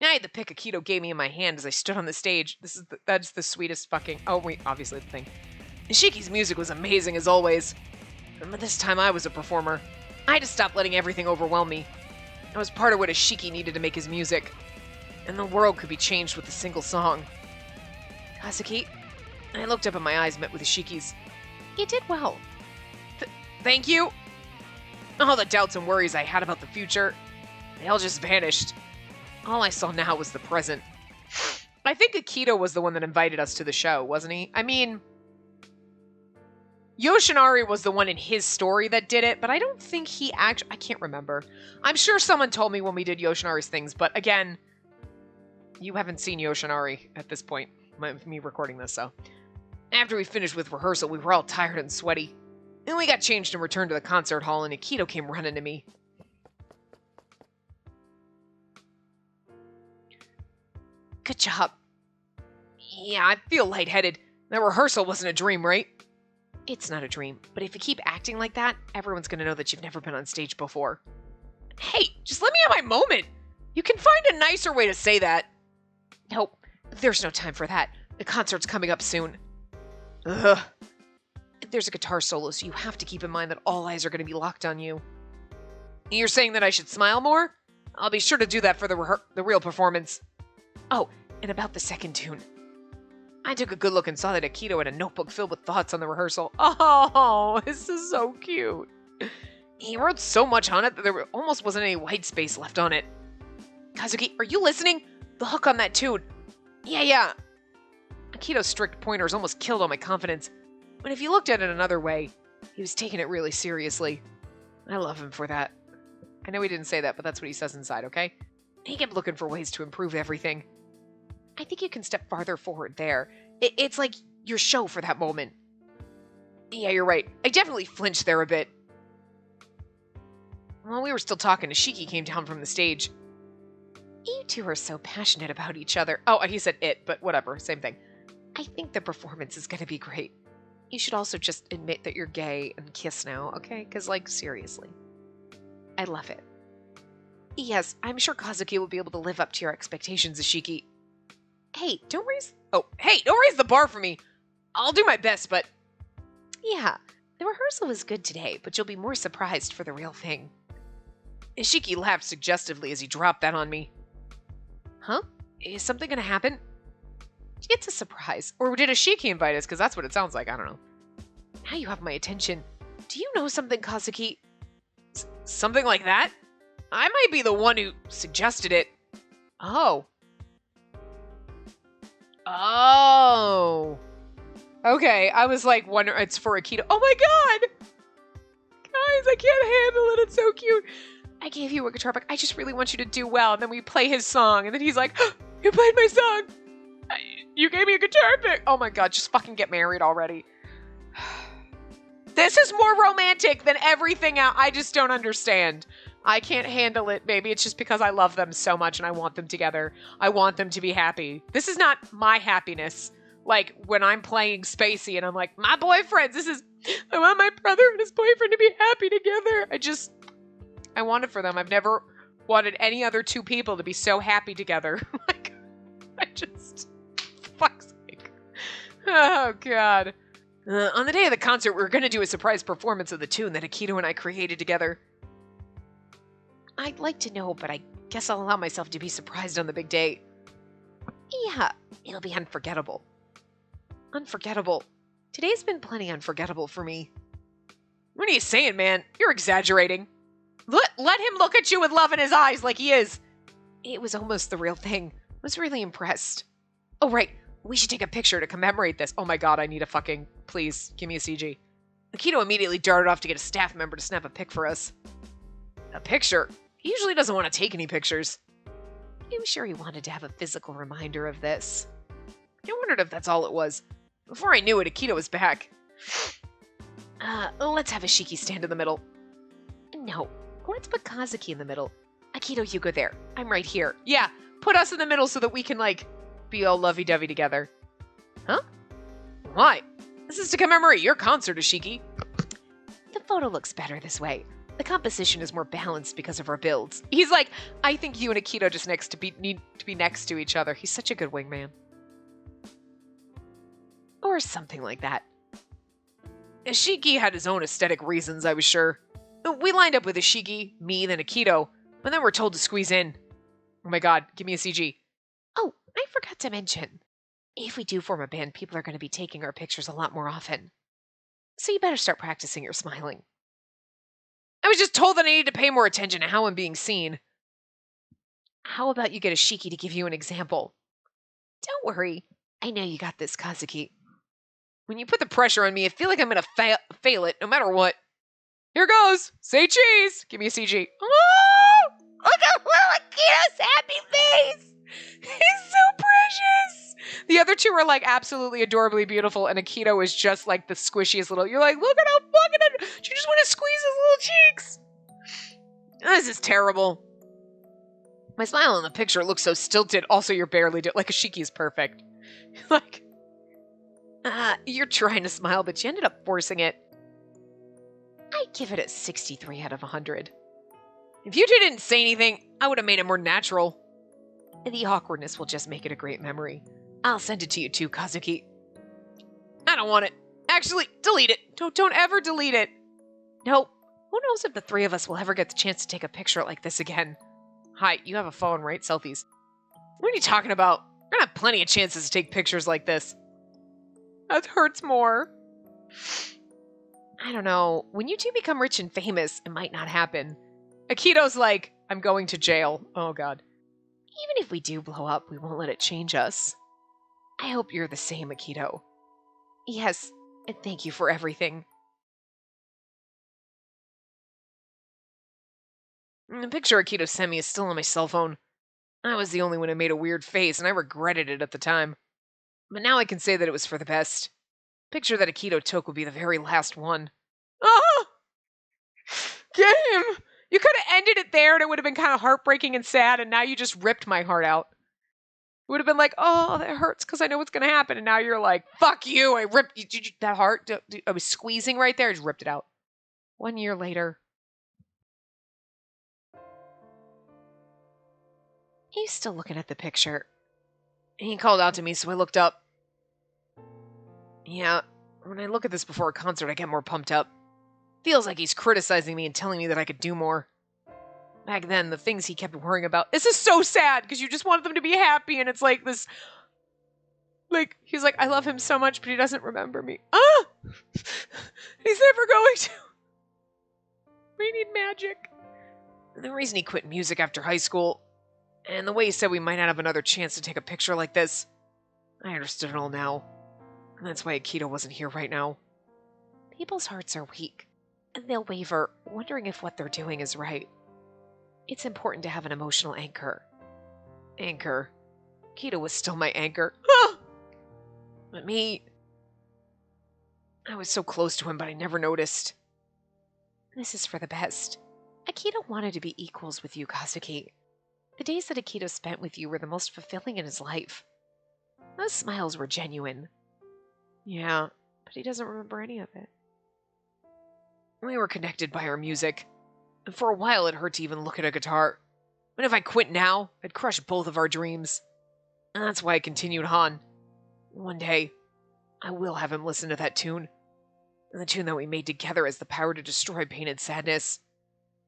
I had the pick Akito gave me in my hand as I stood on the stage. That's the sweetest fucking... Oh, wait, obviously the thing. Nishiki's music was amazing as always. But this time I was a performer. I had to stop letting everything overwhelm me. I was part of what Nishiki needed to make his music. And the world could be changed with a single song. Kazuki? I looked up and my eyes met with Nishiki's. You did well. Thank you. All the doubts and worries I had about the future, they all just vanished. All I saw now was the present. I think Akito was the one that invited us to the show, wasn't he? I mean, Yoshinari was the one in his story that did it, but I don't think he actually... I can't remember. I'm sure someone told me when we did Yoshinari's things, but again, you haven't seen Yoshinari at this point, me recording this, so. After we finished with rehearsal, we were all tired and sweaty. Then we got changed and returned to the concert hall, and Akito came running to me. Good job. Yeah, I feel lightheaded. That rehearsal wasn't a dream, right? It's not a dream, but if you keep acting like that, everyone's gonna know that you've never been on stage before. Hey, just let me have my moment. You can find a nicer way to say that. Nope, there's no time for that. The concert's coming up soon. Ugh. There's a guitar solo, so you have to keep in mind that all eyes are going to be locked on you. You're saying that I should smile more? I'll be sure to do that for the real performance. Oh, and about the second tune. I took a good look and saw that Akito had a notebook filled with thoughts on the rehearsal. Oh, this is so cute. He wrote so much on it that there almost wasn't any white space left on it. Kazuki, are you listening? The hook on that tune. Yeah. Akito's strict pointers almost killed all my confidence. But if you looked at it another way, he was taking it really seriously. I love him for that. I know he didn't say that, but that's what he says inside, okay? He kept looking for ways to improve everything. I think you can step farther forward there. It's like your show for that moment. Yeah, you're right. I definitely flinched there a bit. While we were still talking, Nishiki came down from the stage. You two are so passionate about each other. Oh, he said it, but whatever, same thing. I think the performance is going to be great. You should also just admit that you're gay and kiss now, okay? Because, like, seriously. I love it. Yes, I'm sure Kazuki will be able to live up to your expectations, Ishiki. Hey, don't raise the bar for me. I'll do my best, but... Yeah, the rehearsal was good today, but you'll be more surprised for the real thing. Ishiki laughed suggestively as he dropped that on me. Huh? Is something gonna happen? It's a surprise. Or did Ishiki invite us? Because that's what it sounds like. I don't know. Now you have my attention. Do you know something, Kazuki? Something like that? I might be the one who suggested it. Oh. Oh. Okay, I was like, wondering, it's for Akito. Oh my god! Guys, I can't handle it. It's so cute. I gave you a guitar pick. I just really want you to do well. And then we play his song. And then he's like, oh, you played my song. You gave me a guitar pick. Oh my god, just fucking get married already. This is more romantic than everything else. I just don't understand. I can't handle it. Maybe it's just because I love them so much and I want them together. I want them to be happy. This is not my happiness. Like when I'm playing Spacey and I'm like, my boyfriends, I want my brother and his boyfriend to be happy together. I want it for them. I've never wanted any other two people to be so happy together. Like, fuck's sake. Oh, God. On the day of the concert, we were going to do a surprise performance of the tune that Akito and I created together. I'd like to know, but I guess I'll allow myself to be surprised on the big day. Yeah, it'll be unforgettable. Unforgettable. Today's been plenty unforgettable for me. What are you saying, man? You're exaggerating. Let him look at you with love in his eyes like he is. It was almost the real thing. I was really impressed. Oh, right. We should take a picture to commemorate this. Oh my god, I need a fucking... Please, give me a CG. Akito immediately darted off to get a staff member to snap a pic for us. A picture? He usually doesn't want to take any pictures. I'm sure he wanted to have a physical reminder of this. I wondered if that's all it was. Before I knew it, Akito was back. Let's have Ishiki stand in the middle. No, let's put Kazuki in the middle. Akito, you go there. I'm right here. Yeah, put us in the middle so that we can, like, be all lovey-dovey together. Huh? Why? This is to commemorate your concert, Ishiki. The photo looks better this way. The composition is more balanced because of our builds. He's like, I think you and Akito just need to be next to each other. He's such a good wingman. Or something like that. Ishiki had his own aesthetic reasons, I was sure. We lined up with Ishiki, me, then Akito, and then we're told to squeeze in. Oh my god, give me a CG. Oh, I forgot to mention. If we do form a band, people are going to be taking our pictures a lot more often. So you better start practicing your smiling. I was just told that I needed to pay more attention to how I'm being seen. How about you get Ishiki to give you an example? Don't worry. I know you got this, Kazuki. When you put the pressure on me, I feel like I'm going to fail it, no matter what. Here goes. Say cheese. Give me a CG. Oh! Look at Akito's happy face. He's so precious. The other two are like absolutely adorably beautiful, and Akito is just like the squishiest little. You're like, look at how fucking. You just want to squeeze his little cheeks. This is terrible. My smile in the picture looks so stilted. Also, you're barely like Ishiki is perfect. Like, you're trying to smile, but you ended up forcing it. I'd give it a 63 out of 100. If you two didn't say anything, I would have made it more natural. The awkwardness will just make it a great memory. I'll send it to you too, Kazuki. I don't want it. Actually, delete it. Don't ever delete it. No. Who knows if the three of us will ever get the chance to take a picture like this again. Hi, you have a phone, right? Selfies. What are you talking about? We're gonna have plenty of chances to take pictures like this. That hurts more. I don't know. When you two become rich and famous, it might not happen. Akito's like, I'm going to jail. Oh, God. Even if we do blow up, we won't let it change us. I hope you're the same, Akito. Yes, and thank you for everything. The picture Akito sent me is still on my cell phone. I was the only one who made a weird face, and I regretted it at the time. But now I can say that it was for the best. The picture that Akito took would be the very last one. Ah! Get him! You could have ended it there, and it would have been kind of heartbreaking and sad, and now you just ripped my heart out. It would have been like, oh, that hurts because I know what's going to happen, and now you're like, fuck you, I ripped that heart. I was squeezing right there, I just ripped it out. 1 year later. He's still looking at the picture. He called out to me, so I looked up. Yeah, when I look at this before a concert, I get more pumped up. Feels like he's criticizing me and telling me that I could do more. Back then, the things he kept worrying about. This is so sad, because you just want them to be happy, and it's like this... Like, he's like, I love him so much, but he doesn't remember me. Ah! He's never going to. We need magic. And the reason he quit music after high school... And the way he said we might not have another chance to take a picture like this, I understood it all now. And that's why Akito wasn't here right now. People's hearts are weak, and they'll waver, wondering if what they're doing is right. It's important to have an emotional anchor. Anchor. Akito was still my anchor. But me... I was so close to him, but I never noticed. This is for the best. Akito wanted to be equals with you, Kazuki. The days that Akito spent with you were the most fulfilling in his life. Those smiles were genuine. Yeah, but he doesn't remember any of it. We were connected by our music, and for a while it hurt to even look at a guitar. But if I quit now, I'd crush both of our dreams. And that's why I continued on. One day, I will have him listen to that tune. And the tune that we made together has the power to destroy pain and sadness.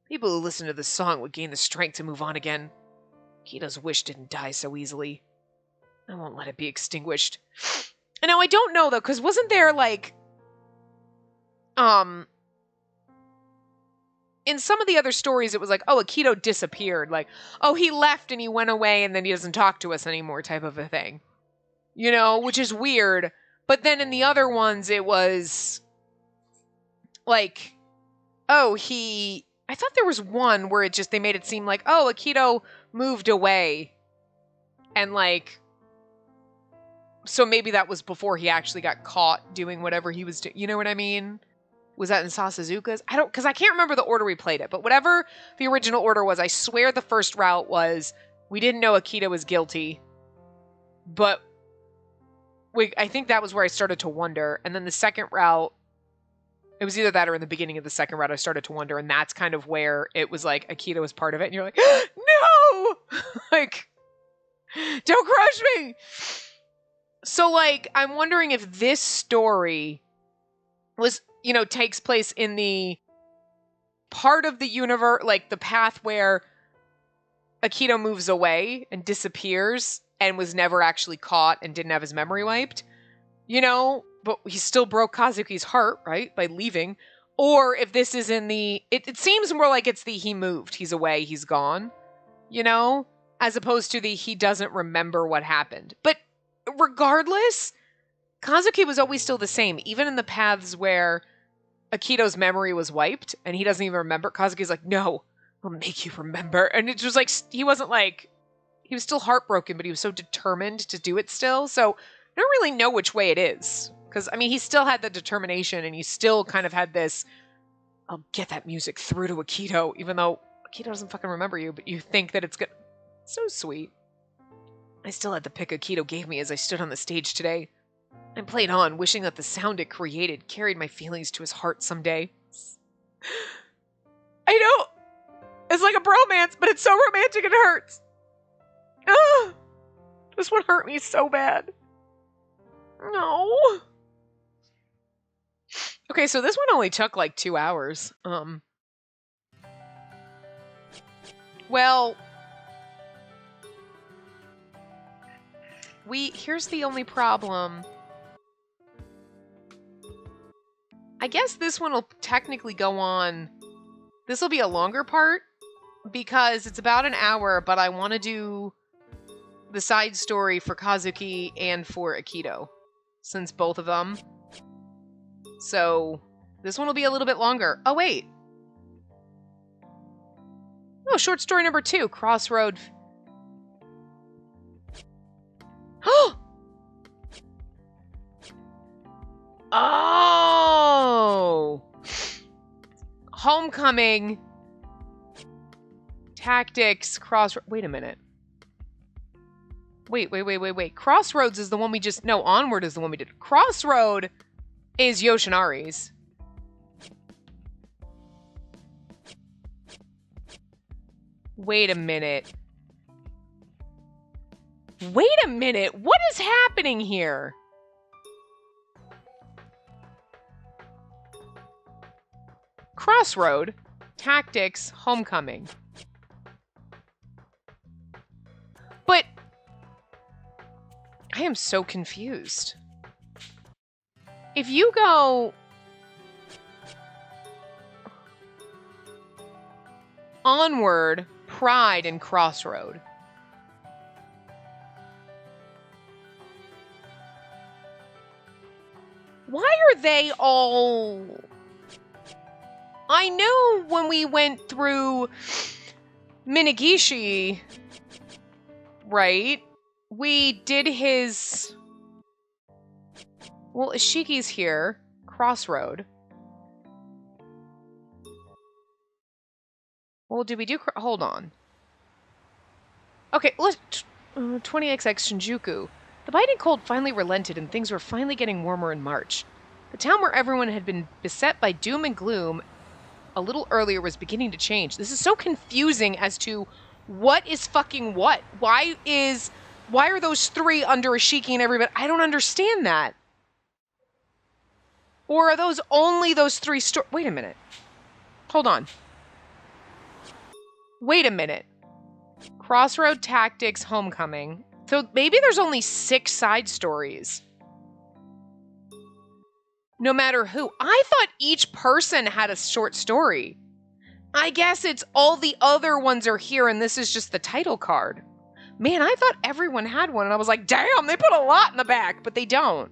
People who listen to this song would gain the strength to move on again. Akito's wish didn't die so easily. I won't let it be extinguished. And now I don't know, though, because wasn't there, like... In some of the other stories, it was like, oh, Akito disappeared. Like, oh, he left and he went away and then he doesn't talk to us anymore type of a thing. You know, which is weird. But then in the other ones, it was... like, oh, I thought there was one where they made it seem like, oh, Akito moved away. And like, so maybe that was before he actually got caught doing whatever he was doing. You know what I mean? Was that in Sasazuka's? Because I can't remember the order we played it, but whatever the original order was, I swear the first route was, we didn't know Akito was guilty. But I think that was where I started to wonder. And then the second route, it was either that or in the beginning of the second route, I started to wonder, and that's kind of where it was like Akito was part of it, and you're like, no! Like, don't crush me! So, like, I'm wondering if this story was, takes place in the part of the universe, like the path where Akito moves away and disappears and was never actually caught and didn't have his memory wiped, but he still broke Kazuki's heart, right, by leaving. Or if this is in the... It seems more like it's the he moved, he's away, he's gone, as opposed to the he doesn't remember what happened. But regardless, Kazuki was always still the same, even in the paths where Akito's memory was wiped and he doesn't even remember. Kazuki's like, no, I'll make you remember. And it was like, he wasn't like... He was still heartbroken, but he was so determined to do it still. So I don't really know which way it is. Because, he still had the determination, and he still kind of had this, I'll get that music through to Akito, even though Akito doesn't fucking remember you, but you think that it's good. So sweet. I still had the pick Akito gave me as I stood on the stage today. I played on, wishing that the sound it created carried my feelings to his heart someday. I know! It's like a bromance, but it's so romantic it hurts. Ah! This one hurt me so bad. No. Okay, so this one only took like 2 hours. Well, here's the only problem. I guess this one will technically go on. This will be a longer part because it's about an hour, but I want to do the side story for Kazuki and for Akito, since both of them. So this one will be a little bit longer. Oh, wait. Oh, short story number 2, Crossroad. Oh! Homecoming. Tactics. Wait a minute. Wait. Crossroads is the one we just... No, Onward is the one we did. Crossroad is Yoshinari's. Wait a minute. What is happening here? Crossroad, Tactics, Homecoming. But I am so confused. If you go Onward, Pride, and Crossroad. Why are they all... I know when we went through Minagishi, right? We did his... Well, Ishiki's here. Crossroad. Well, did we do... Hold on. Okay, let's... 20XX Shinjuku. The biting cold finally relented and things were finally getting warmer in March. The town where everyone had been beset by doom and gloom a little earlier was beginning to change. This is so confusing as to what is fucking what. Why are those 3 under Ishiki and everybody? I don't understand that. Or are those only those 3 Wait a minute. Hold on. Wait a minute. Crossroad, Tactics, Homecoming. So maybe there's only 6 side stories. No matter who. I thought each person had a short story. I guess it's all the other ones are here and this is just the title card. Man, I thought everyone had one and I was like, damn, they put a lot in the back, but they don't.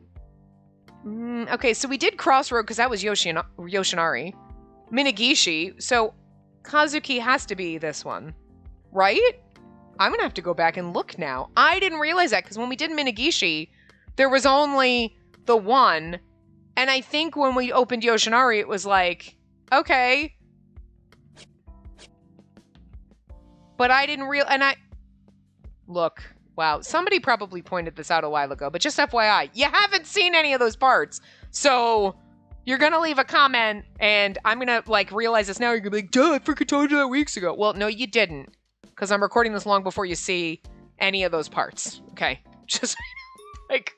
Okay, so we did Crossroad because that was Yoshinari. Minagishi, so Kazuki has to be this one, right? I'm going to have to go back and look now. I didn't realize that because when we did Minagishi, there was only the one. And I think when we opened Yoshinari, it was like, okay. But I didn't Look, wow. Somebody probably pointed this out a while ago, but just FYI, you haven't seen any of those parts. So you're going to leave a comment and I'm going to like realize this now. You're going to be like, duh, I freaking told you that weeks ago. Well, no, you didn't. Because I'm recording this long before you see any of those parts. Okay. Just like...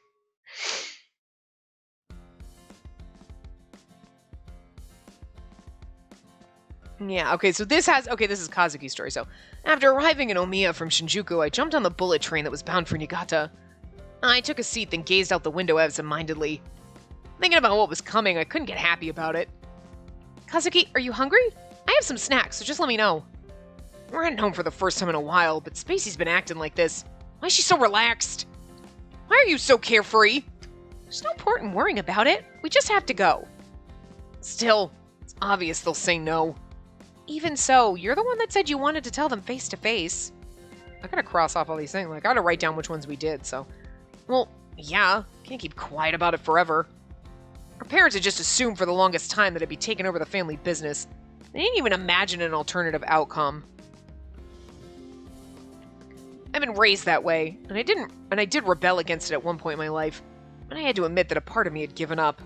Yeah, okay, so this is Kazuki's story. So, after arriving in Omiya from Shinjuku, I jumped on the bullet train that was bound for Niigata. I took a seat, then gazed out the window absent-mindedly. Thinking about what was coming, I couldn't get happy about it. Kazuki, are you hungry? I have some snacks, so just let me know. We're heading home for the first time in a while, but Spacey's been acting like this. Why is she so relaxed? Why are you so carefree? There's no point in worrying about it. We just have to go. Still, it's obvious they'll say no. Even so, you're the one that said you wanted to tell them face to face. I gotta cross off all these things. Like, I gotta write down which ones we did, so... Well, yeah. Can't keep quiet about it forever. Our parents had just assumed for the longest time that I'd be taking over the family business. They didn't even imagine an alternative outcome. I've been raised that way, and I did rebel against it at one point in my life, and I had to admit that a part of me had given up.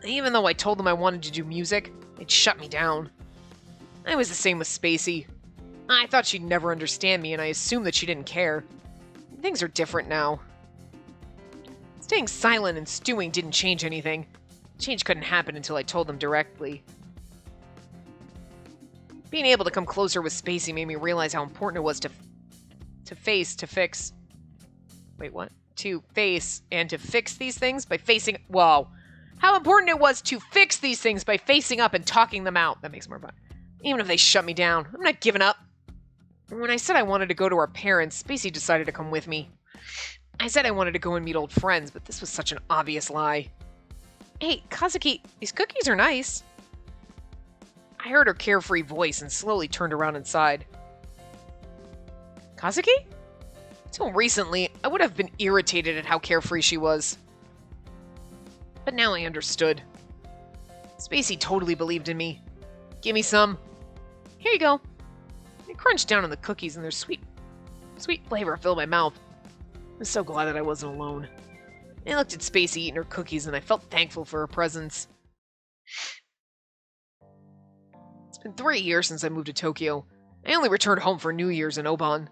Even though I told them I wanted to do music, they'd shut me down. I was the same with Spacey. I thought she'd never understand me, and I assumed that she didn't care. Things are different now. Staying silent and stewing didn't change anything. Change couldn't happen until I told them directly. Being able to come closer with Spacey made me realize how important it was to face and to fix these things by facing... Whoa. How important it was to fix these things by facing up and talking them out. That makes more fun. Even if they shut me down, I'm not giving up. When I said I wanted to go to our parents, Spacey decided to come with me. I said I wanted to go and meet old friends, but this was such an obvious lie. Hey, Kazuki, these cookies are nice. I heard her carefree voice and slowly turned around inside. Kazuki? Until recently, I would have been irritated at how carefree she was. But now I understood. Spacey totally believed in me. Give me some. Here you go. I crunched down on the cookies and their sweet flavor filled my mouth. I was so glad that I wasn't alone. I looked at Spacey eating her cookies and I felt thankful for her presence. It's been 3 years since I moved to Tokyo. I only returned home for New Year's in Oban.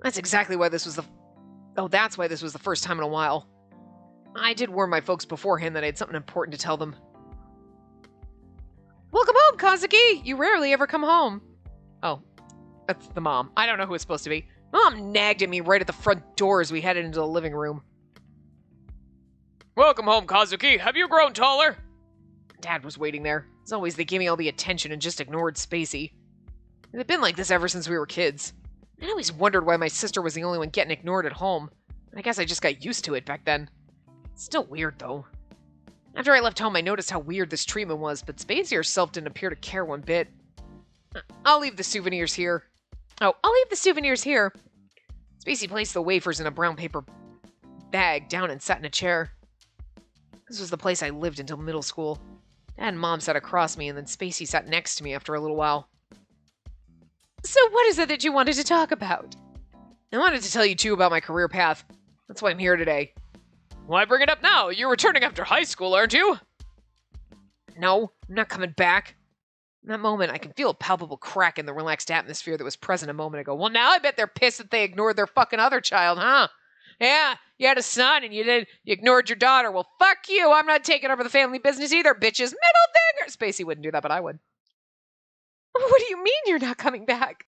That's why this was the first time in a while. I did warn my folks beforehand that I had something important to tell them. Welcome home, Kazuki! You rarely ever come home. Oh, that's the mom. I don't know who it's supposed to be. Mom nagged at me right at the front door as we headed into the living room. Welcome home, Kazuki. Have you grown taller? Dad was waiting there. As always, they gave me all the attention and just ignored Spacey. It had been like this ever since we were kids. I always wondered why my sister was the only one getting ignored at home. I guess I just got used to it back then. It's still weird, though. After I left home, I noticed how weird this treatment was, but Spacey herself didn't appear to care one bit. I'll leave the souvenirs here. Spacey placed the wafers in a brown paper bag down and sat in a chair. This was the place I lived until middle school. Dad and Mom sat across me, and then Spacey sat next to me after a little while. So what is it that you wanted to talk about? I wanted to tell you, too, about my career path. That's why I'm here today. Why bring it up now? You're returning after high school, aren't you? No, I'm not coming back. In that moment, I can feel a palpable crack in the relaxed atmosphere that was present a moment ago. Well, now I bet they're pissed that they ignored their fucking other child, huh? Yeah, you had a son and you ignored your daughter. Well, fuck you. I'm not taking over the family business either, bitches. Middle finger. Spacey wouldn't do that, but I would. What do you mean you're not coming back?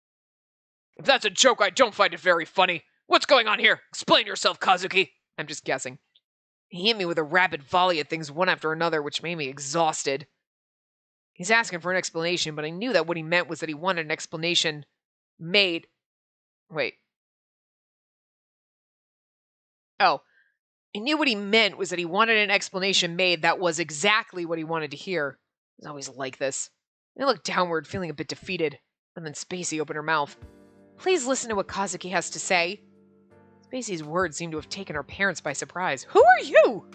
If that's a joke, I don't find it very funny. What's going on here? Explain yourself, Kazuki. I'm just guessing. He hit me with a rapid volley of things one after another, which made me exhausted. He's asking for an explanation, but I knew that what he meant was that he wanted an explanation made. Wait. Oh. I knew what he meant was that he wanted an explanation made that was exactly what he wanted to hear. It was always like this. I looked downward, feeling a bit defeated, and then Spacey opened her mouth. Please listen to what Kazuki has to say. Spacey's words seemed to have taken her parents by surprise. Who are you?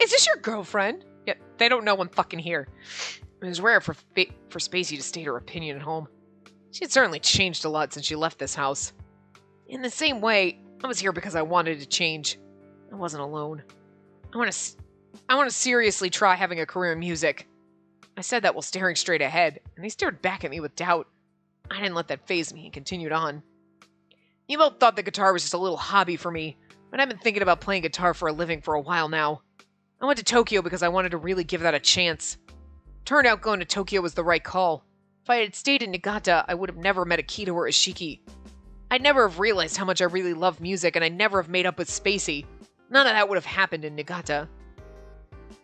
Is this your girlfriend? Yeah, they don't know I'm fucking here. It was rare for Spacey to state her opinion at home. She had certainly changed a lot since she left this house. In the same way, I was here because I wanted to change. I wasn't alone. I want to seriously try having a career in music. I said that while staring straight ahead, and he stared back at me with doubt. I didn't let that faze me and continued on. You both thought the guitar was just a little hobby for me, but I've been thinking about playing guitar for a living for a while now. I went to Tokyo because I wanted to really give that a chance. Turned out going to Tokyo was the right call. If I had stayed in Niigata, I would have never met Akito or Ishiki. I'd never have realized how much I really love music, and I'd never have made up with Spacey. None of that would have happened in Niigata.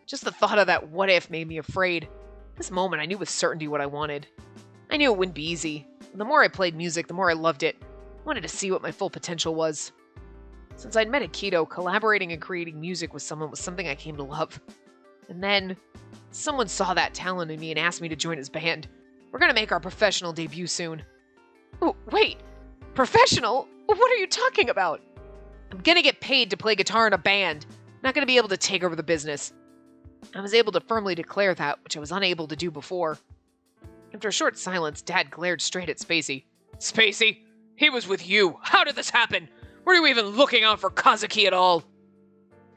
Just the thought of that what if made me afraid. This moment, I knew with certainty what I wanted. I knew it wouldn't be easy. The more I played music, the more I loved it. I wanted to see what my full potential was. Since I'd met Akito, collaborating and creating music with someone was something I came to love. And then, someone saw that talent in me and asked me to join his band. We're gonna make our professional debut soon. Oh, wait! Professional? What are you talking about? I'm gonna get paid to play guitar in a band. Not gonna be able to take over the business. I was able to firmly declare that, which I was unable to do before. After a short silence, Dad glared straight at Spacey. Spacey? He was with you. How did this happen? Were you even looking out for Kazuki at all?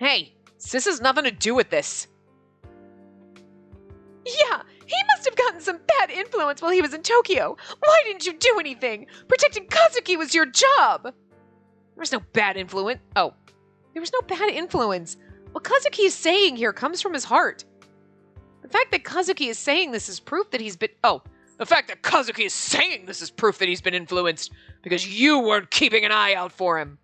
Hey, this has nothing to do with this. Yeah, he must have gotten some bad influence while he was in Tokyo. Why didn't you do anything? Protecting Kazuki was your job. There was no bad influence. Oh, there was no bad influence. What Kazuki is saying here comes from his heart. The fact that Kazuki is saying this is proof that he's been... Oh, the fact that Kazuki is saying this is proof that he's been influenced because you weren't keeping an eye out for him.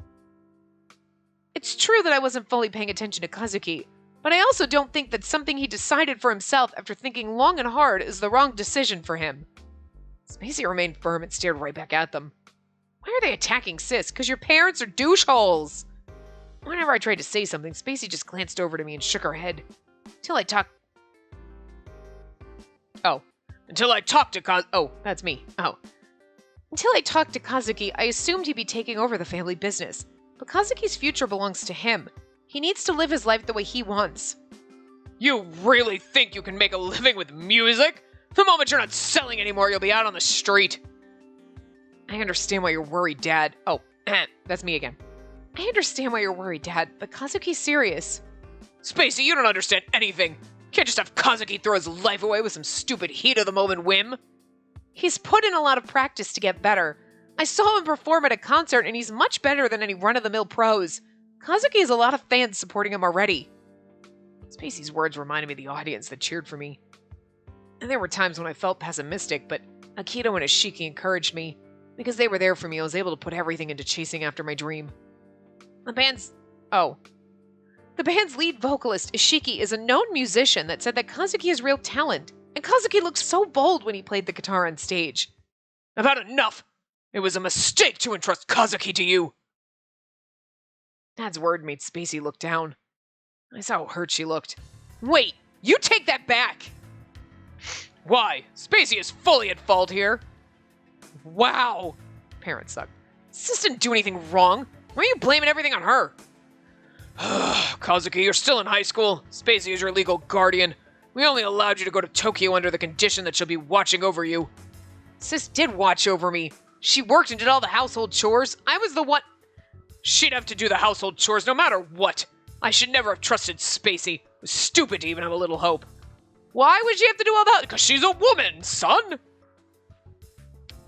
It's true that I wasn't fully paying attention to Kazuki, but I also don't think that something he decided for himself after thinking long and hard is the wrong decision for him. Spacey remained firm and stared right back at them. Why are they attacking Sis? Because your parents are doucheholes. Whenever I tried to say something, Spacey just glanced over to me and shook her head. Until Until I talked to Oh, that's me. Oh. Until I talked to Kazuki, I assumed he'd be taking over the family business. But Kazuki's future belongs to him. He needs to live his life the way he wants. You really think you can make a living with music? The moment you're not selling anymore, you'll be out on the street. I understand why you're worried, Dad. Oh, that's me again. I understand why you're worried, Dad, but Kazuki's serious. Spacey, you don't understand anything. Can't just have Kazuki throw his life away with some stupid heat-of-the-moment whim. He's put in a lot of practice to get better. I saw him perform at a concert, and he's much better than any run-of-the-mill pros. Kazuki has a lot of fans supporting him already. Spacey's words reminded me of the audience that cheered for me. And there were times when I felt pessimistic, but Akito and Nishiki encouraged me. Because they were there for me, I was able to put everything into chasing after my dream. The band's lead vocalist, Ishiki, is a known musician that said that Kazuki has real talent, and Kazuki looked so bold when he played the guitar on stage. I've had enough! It was a mistake to entrust Kazuki to you! Dad's word made Spacey look down. I saw how hurt she looked. Wait! You take that back! Why? Spacey is fully at fault here. Wow! Parents suck. Sis didn't do anything wrong. Why are you blaming everything on her? Kazuki, you're still in high school. Spacey is your legal guardian. We only allowed you to go to Tokyo under the condition that she'll be watching over you. Sis did watch over me. She worked and did all the household chores. I was the one... She'd have to do the household chores no matter what. I should never have trusted Spacey. It was stupid to even have a little hope. Why would she have to do all that? Because she's a woman, son!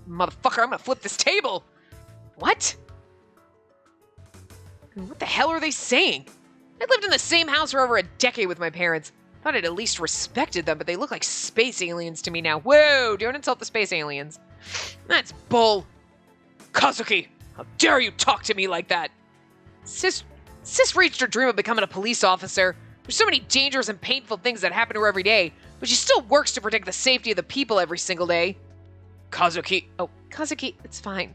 Motherfucker, I'm gonna flip this table! What? What the hell are they saying? I lived in the same house for over a decade with my parents. Thought I'd at least respected them, but they look like space aliens to me now. Whoa, don't insult the space aliens. That's bull. Kazuki, how dare you talk to me like that? Sis reached her dream of becoming a police officer. There's so many dangerous and painful things that happen to her every day, but she still works to protect the safety of the people every single day. Kazuki. Oh, Kazuki, it's fine.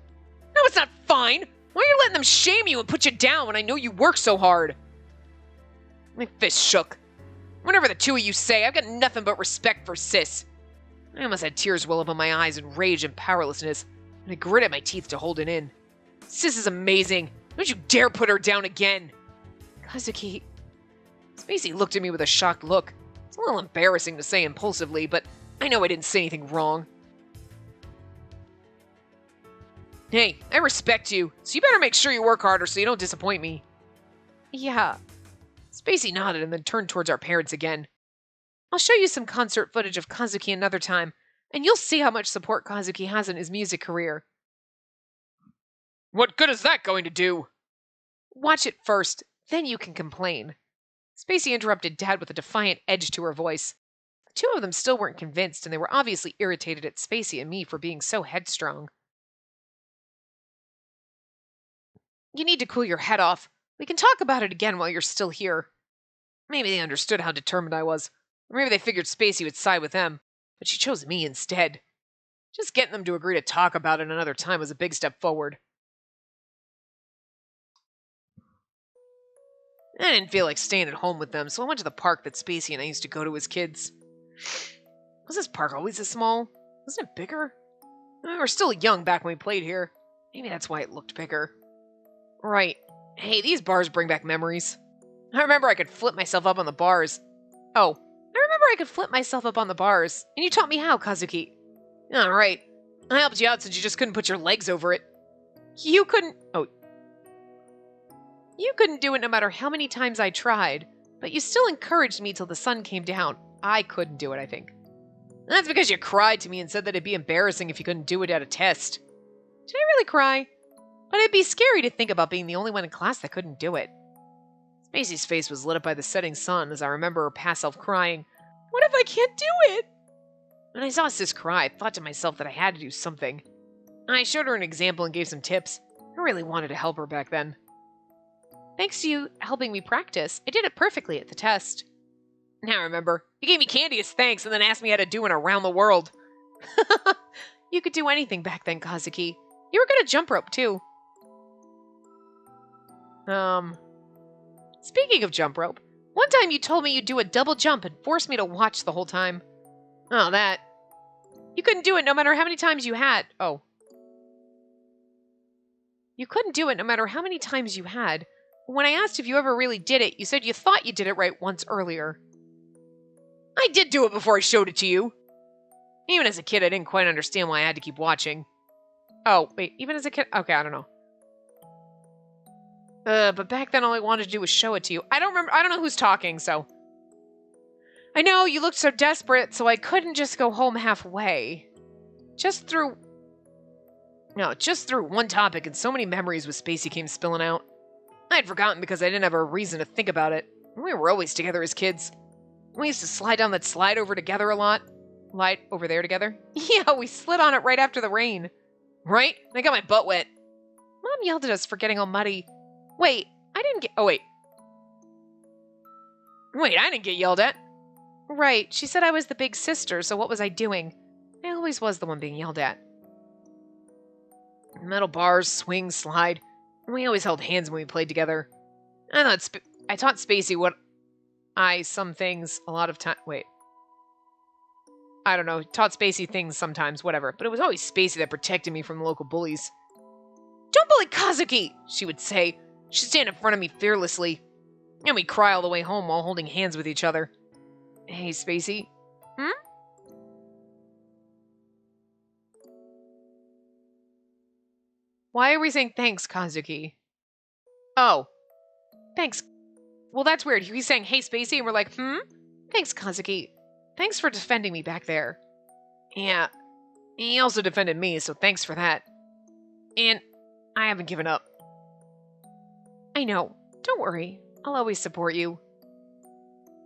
No, it's not fine! Why are you letting them shame you and put you down when I know you work so hard? My fist shook. Whatever the two of you say, I've got nothing but respect for Sis. I almost had tears well up in my eyes in rage and powerlessness, and I gritted my teeth to hold it in. Sis is amazing. Don't you dare put her down again. Kazuki. Spacey looked at me with a shocked look. It's a little embarrassing to say impulsively, but I know I didn't say anything wrong. Hey, I respect you, so you better make sure you work harder so you don't disappoint me. Yeah. Spacey nodded and then turned towards our parents again. I'll show you some concert footage of Kazuki another time, and you'll see how much support Kazuki has in his music career. What good is that going to do? Watch it first, then you can complain. Spacey interrupted Dad with a defiant edge to her voice. The two of them still weren't convinced, and they were obviously irritated at Spacey and me for being so headstrong. You need to cool your head off. We can talk about it again while you're still here. Maybe they understood how determined I was, or maybe they figured Spacey would side with them, but she chose me instead. Just getting them to agree to talk about it another time was a big step forward. I didn't feel like staying at home with them, so I went to the park that Spacey and I used to go to as kids. Was this park always this small? Wasn't it bigger? We were still young back when we played here. Maybe that's why it looked bigger. Right. Hey, these bars bring back memories. I remember I could flip myself up on the bars. Oh, I remember I could flip myself up on the bars, and you taught me how, Kazuki. Alright. I helped you out since you just couldn't put your legs over it. You couldn't do it no matter how many times I tried, but you still encouraged me till the sun came down. I couldn't do it, I think. That's because you cried to me and said that it'd be embarrassing if you couldn't do it at a test. Did I really cry? But it'd be scary to think about being the only one in class that couldn't do it. Spacey's face was lit up by the setting sun as I remember her past self crying, "What if I can't do it?" When I saw Sis cry, I thought to myself that I had to do something. I showed her an example and gave some tips. I really wanted to help her back then. Thanks to you helping me practice, I did it perfectly at the test. Now I remember, you gave me candy as thanks and then asked me how to do an around the world. You could do anything back then, Kazuki. You were good at jump rope, too. Speaking of jump rope, one time you told me you'd do a double jump and forced me to watch the whole time. Oh, that. You couldn't do it no matter how many times you had. Oh. You couldn't do it no matter how many times you had. When I asked if you ever really did it, you said you thought you did it right once earlier. I did do it before I showed it to you. Even as a kid, I didn't quite understand why I had to keep watching. Oh, wait, even as a kid? Okay, I don't know. But back then all I wanted to do was show it to you. I don't remember. I don't know who's talking, so. I know, you looked so desperate, so I couldn't just go home halfway. Just through one topic, and so many memories with Spacey came spilling out. I had forgotten because I didn't have a reason to think about it. We were always together as kids. We used to slide down that slide over together a lot. Slide over there together? Yeah, we slid on it right after the rain. Right? I got my butt wet. Mom yelled at us for getting all muddy. Wait, I didn't get... Oh, wait. Wait, I didn't get yelled at. Right, she said I was the big sister, so what was I doing? I always was the one being yelled at. Metal bars, swing, slide. We always held hands when we played together. I taught Spacey some things a lot of time. Wait. I don't know. Taught Spacey things sometimes, whatever. But it was always Spacey that protected me from the local bullies. Don't bully Kazuki, she would say. She'd stand in front of me fearlessly. And we'd cry all the way home while holding hands with each other. Hey, Spacey. Why are we saying thanks, Kazuki? Oh. Thanks. Well, that's weird. He's saying, hey, Spacey, and we're like, Thanks, Kazuki. Thanks for defending me back there. Yeah. He also defended me, so thanks for that. And I haven't given up. I know. Don't worry. I'll always support you.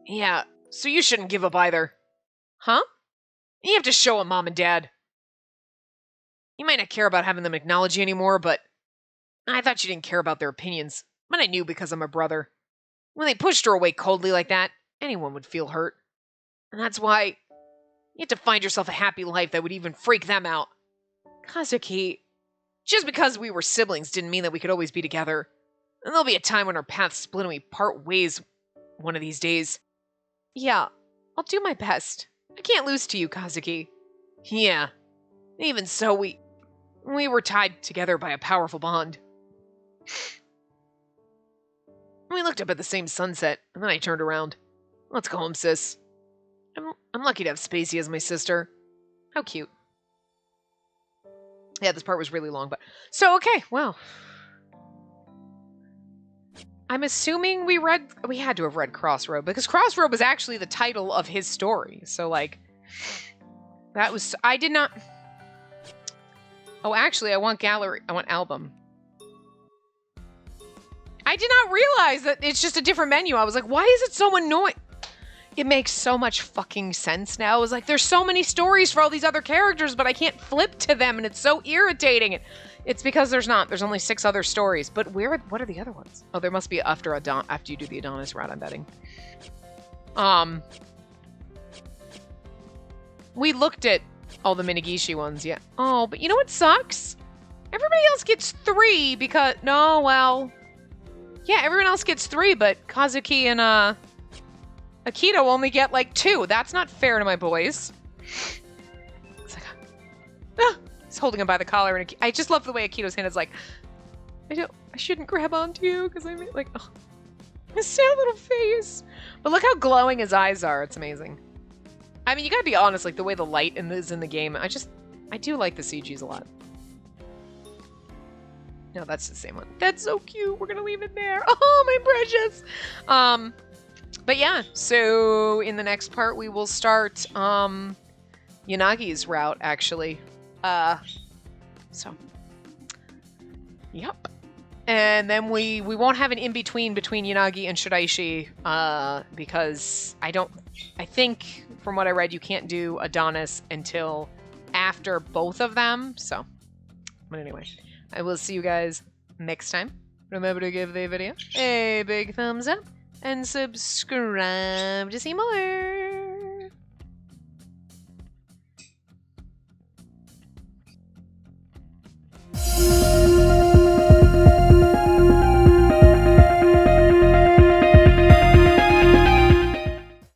Yeah, so you shouldn't give up either. Huh? You have to show it, Mom and Dad. You might not care about having them acknowledge you anymore, but I thought you didn't care about their opinions. But I knew because I'm a brother. When they pushed her away coldly like that, anyone would feel hurt. And that's why you have to find yourself a happy life that would even freak them out. Kazuki, just because we were siblings didn't mean that we could always be together. And there'll be a time when our paths split and we part ways one of these days. Yeah, I'll do my best. I can't lose to you, Kazuki. Yeah. Even so, we were tied together by a powerful bond. We looked up at the same sunset, and then I turned around. Let's go home, sis. I'm lucky to have Spacey as my sister. How cute. Yeah, this part was really long, but... So, okay, well... I'm assuming we had to have read Crossroad, because Crossroad was actually the title of his story. So, like... That was... I did not... Oh, actually, I want gallery... I want album. I did not realize that it's just a different menu. I was like, why is it so annoying? It makes so much fucking sense now. I was like, there's so many stories for all these other characters, but I can't flip to them, and it's so irritating. It's because there's not. There's only 6 other stories. But what are the other ones? Oh, there must be after you do the Adonis route, I'm betting. We looked at all the Minagishi ones, yeah. Oh, but you know what sucks? Everybody else gets 3 because... No, well... Yeah, everyone else gets 3, but Kazuki and, Akito only get, like, 2. That's not fair to my boys. It's like, he's holding him by the collar, and I just love the way Akito's hand is like, I shouldn't grab onto you, because I'm, like, oh, his sad little face. But look how glowing his eyes are. It's amazing. I mean, you gotta be honest, like, the way the light is in the game, I do like the CGs a lot. No, that's the same one. That's so cute. We're gonna leave it there. Oh, my precious. But yeah, so in the next part we will start Yanagi's route, actually. So yep. And then we won't have an in-between between Yanagi and Shiraishi, because I think from what I read you can't do Adonis until after both of them. So, but anyway, I will see you guys next time. Remember to give the video a big thumbs up and subscribe to see more.